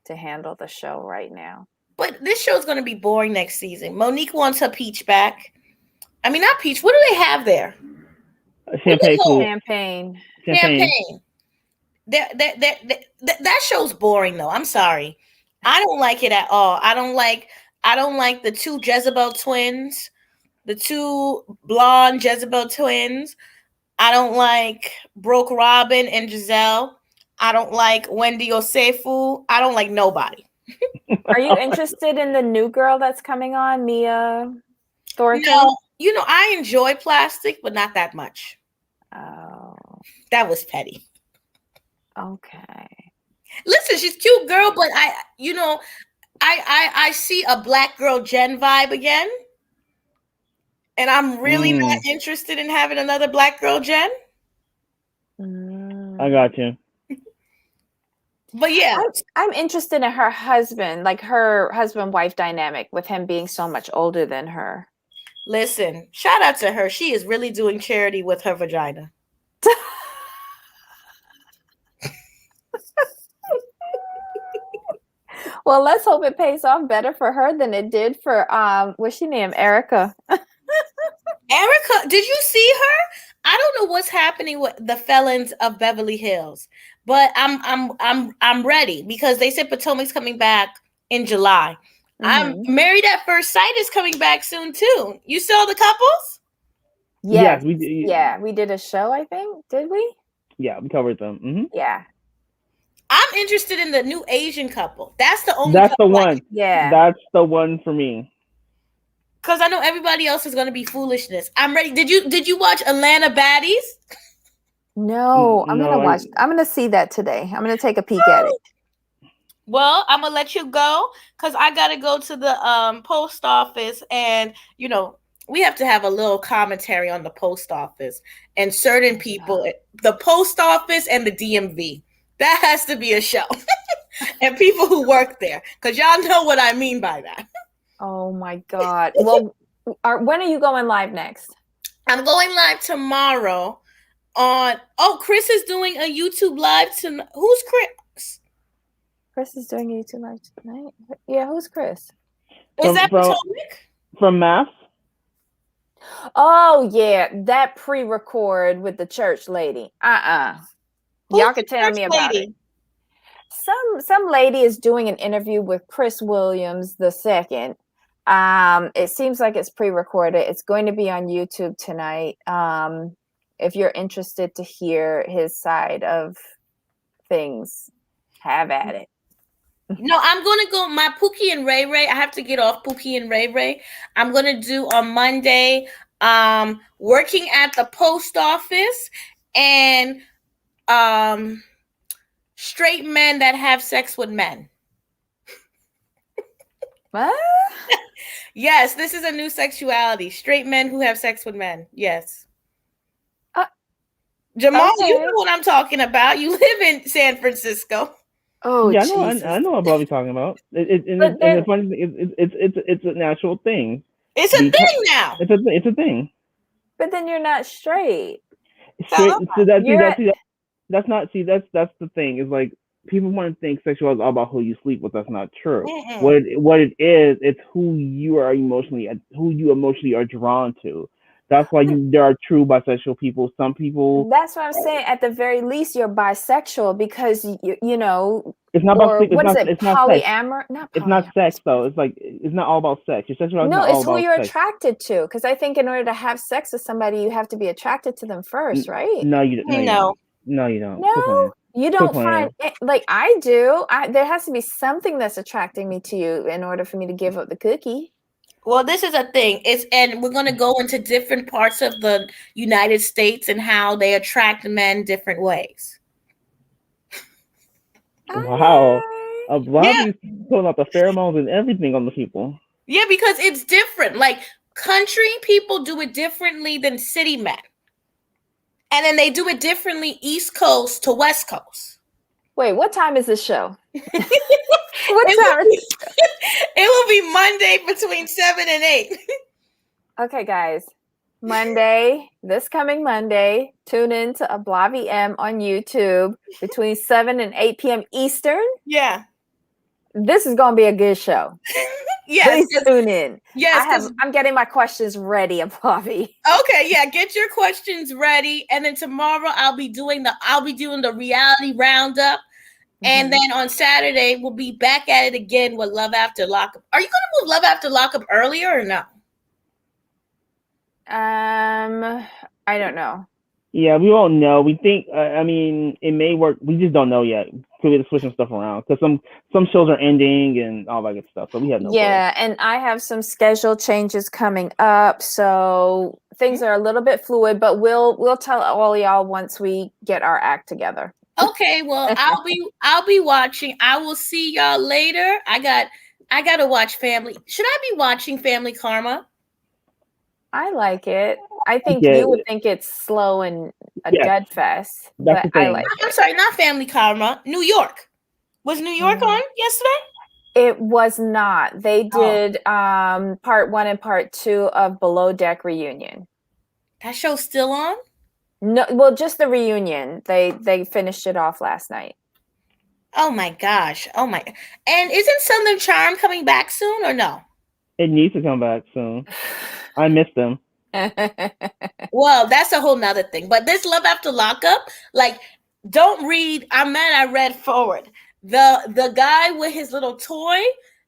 to handle the show right now. But this show's going to be boring next season. Monique wants her Peach back. I mean, not Peach. What do they have there? Champagne. That show's boring though. I'm sorry. I don't like it at all. I don't like the two Jezebel twins, the two blonde Jezebel twins. I don't like Broke Robin and Giselle. I don't like Wendy Osefu. I don't like nobody. Are you interested in the new girl that's coming on, Mia Thornton? No, I enjoy Plastic, but not that much. Oh. That was petty. Okay. Listen, she's a cute girl, but I see a black girl Jen vibe again. And I'm really not interested in having another black girl Jen. I got you. But yeah. I'm interested in her husband, like her husband-wife dynamic with him being so much older than her. Listen, shout out to her. She is really doing charity with her vagina. Well, let's hope it pays off better for her than it did for what's she named? Erica. Erica, did you see her? I don't know what's happening with the Felons of Beverly Hills, but I'm ready because they said Potomac's coming back in July. I'm Married at First Sight is coming back soon too. You saw the couples? Yes, we did. Yeah, we did a show, I think. Did we? Yeah, we covered them. Yeah. I'm interested in the new Asian couple. That's the only. That's the one. Yeah. That's the one for me. Because I know everybody else is going to be foolishness. I'm ready. Did you watch Atlanta Baddies? No, I'm gonna watch. I'm gonna see that today. I'm gonna take a peek at it. Well, I'm gonna let you go because I gotta go to the post office, and we have to have a little commentary on the post office and certain people, the post office and the DMV. That has to be a show, and people who work there, because y'all know what I mean by that. Oh my God! Well, when are you going live next? I'm going live tomorrow. Chris is doing a YouTube live tonight. Who's Chris? Chris is doing a YouTube live tonight. Yeah, who's Chris? Is that Potomac? From Math? Oh yeah, that pre-record with the church lady. Y'all could tell me about it. Some lady is doing an interview with Chris Williams II. It seems like it's pre-recorded. It's going to be on YouTube tonight. If you're interested to hear his side of things, have at it. No, I'm going to go my Pookie and Ray Ray. I have to get off Pookie and Ray Ray. I'm going to do on Monday working at the post office and straight men that have sex with men. What? Yes, this is a new sexuality. Straight men who have sex with men. Yes. Jamal, you Okay. know what I'm talking about. You live in San Francisco. Oh, Yeah, Jesus. I know what Bobby's talking about. But And the then, funny thing is, it's an actual thing. It's a Because thing now. it's a thing. you're not straight. Straight. So You're at, that's not that's the thing. Is like people want to think sexuality is all about who you sleep with. That's not true. Mm-mm. What it is, it's who you emotionally are drawn to. That's why there are true bisexual people. Some people, that's what I'm saying. At the very least, you're bisexual because you know, it's not about or it's what is not it? it's not sex. Polyamor? Not It's not polyamorous. sex though. It's like it's not all about sex. Your sexuality is No, not all it's who about you're sex. attracted to. Because I think in order to have sex with somebody, you have to be attracted to them first, right? No, you No. don't. No, you don't. Quit No, playing. you Quit don't find playing. it like I do. There has to be something that's attracting me to you in order for me to give up the cookie. Well, this is a thing. And we're going to go into different parts of the United States and how they attract men different ways. Wow. Alright. Bobby's pulling out the pheromones and everything on the people. Yeah, because it's different. Like country people do it differently than city men. And then they do it differently East Coast to West Coast. Wait, what time is this show? What It time? will be Monday between 7 and 8. Okay, guys. Monday, this coming Monday, tune in to Ablavi M on YouTube between 7 and 8 p.m. Eastern. Yeah. This is gonna be a good show. Yes. Please tune in. Yes. I'm getting my questions ready, Ablavi. Okay, yeah, get your questions ready. And then tomorrow I'll be doing the reality roundup. And then on Saturday, we'll be back at it again with Love After Lockup. Are you going to move Love After Lockup earlier or no? I don't know. Yeah, we won't know. We think. I mean, it may work. We just don't know yet. Could be switching stuff around because some shows are ending and all that good stuff. So we have no clue. Yeah, and I have some schedule changes coming up, so things are a little bit fluid. But we'll tell all y'all once we get our act together. Okay, well, I'll be watching. I will see y'all later. I got to watch Family. Should I be watching Family Karma? I like it. I think you would think it's slow and a dud fest, but I like it. I'm sorry, not Family Karma. New York. Was New York on yesterday? It was not. They did part 1 and part 2 of Below Deck Reunion. That show's still on? No, well, just the reunion. They finished it off last night. Oh my gosh. Oh my. And isn't Southern Charm coming back soon or no? It needs to come back soon. I miss them. Well, that's a whole nother thing. But this Love After Lockup, like, don't read. I'm mad I read forward. The guy with his little toy,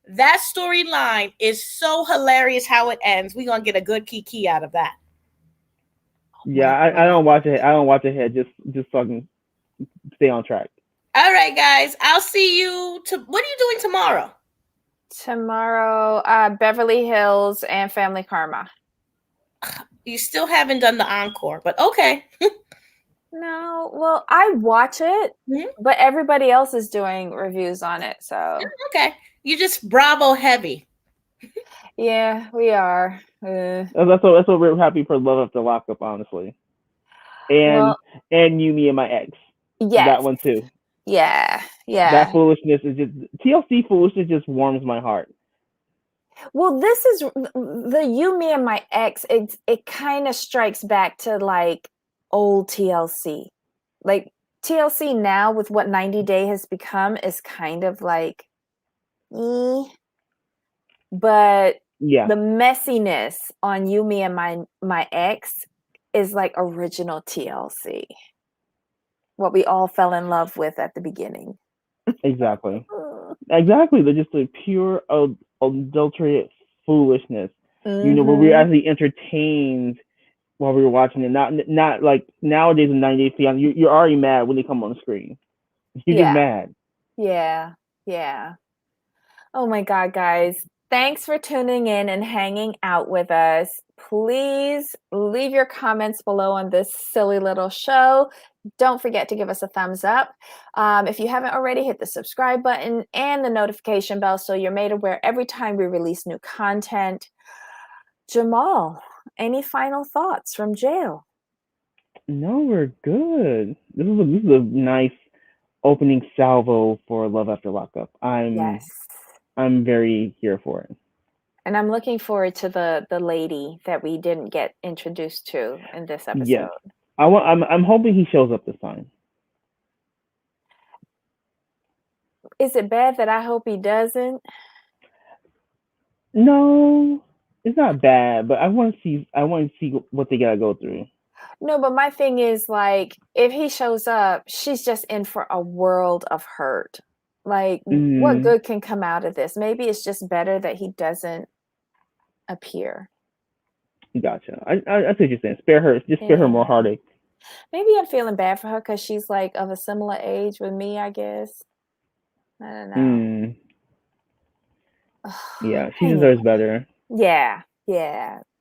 that storyline is so hilarious how it ends. We're gonna get a good kiki out of that. Yeah, I don't watch it. I don't watch ahead. Just fucking stay on track. All right, guys. I'll see you. What are you doing tomorrow? Tomorrow, Beverly Hills and Family Karma. You still haven't done the encore, but okay. No, well, I watch it, but everybody else is doing reviews on it, so okay. You just Bravo heavy. Yeah, we are. That's what we're happy for Love After Lockup, honestly. And You, Me, and My Ex. Yes. That one too. Yeah. That foolishness is just TLC foolishness just warms my heart. Well, this is the You, Me, and My Ex. It kind of strikes back to like old TLC. Like TLC now with what 90 Day has become is kind of like, but the messiness on You, Me, and My Ex is like original TLC. What we all fell in love with at the beginning. Exactly. They're just like pure adulterated foolishness. You know, where we're actually entertained while we were watching it. Not like nowadays in 90 Day Fiancé, you're already mad when they come on the screen. You're just mad. Yeah. Oh my God, guys. Thanks for tuning in and hanging out with us. Please leave your comments below on this silly little show. Don't forget to give us a thumbs up. If you haven't already, hit the subscribe button and the notification bell so you're made aware every time we release new content. Jamal, any final thoughts from jail? No, we're good. This is a nice opening salvo for Love After Lockup. Yes. I'm very here for it. And I'm looking forward to the lady that we didn't get introduced to in this episode. Yes. I'm hoping he shows up this time. Is it bad that I hope he doesn't? No, it's not bad, but I want to see what they gotta go through. No, but my thing is, like, if he shows up, she's just in for a world of hurt. Like, what good can come out of this? Maybe it's just better that he doesn't appear. Gotcha. I see what you're saying. Spare her more heartache. Maybe I'm feeling bad for her because she's like of a similar age with me, I guess. I don't know. Yeah, she deserves better. Yeah.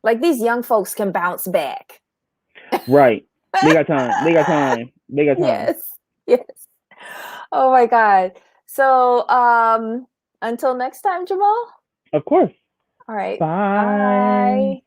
Like, these young folks can bounce back. Right. They got time. Yes. Oh my God. So until next time, Jamal. Of course. All right. Bye.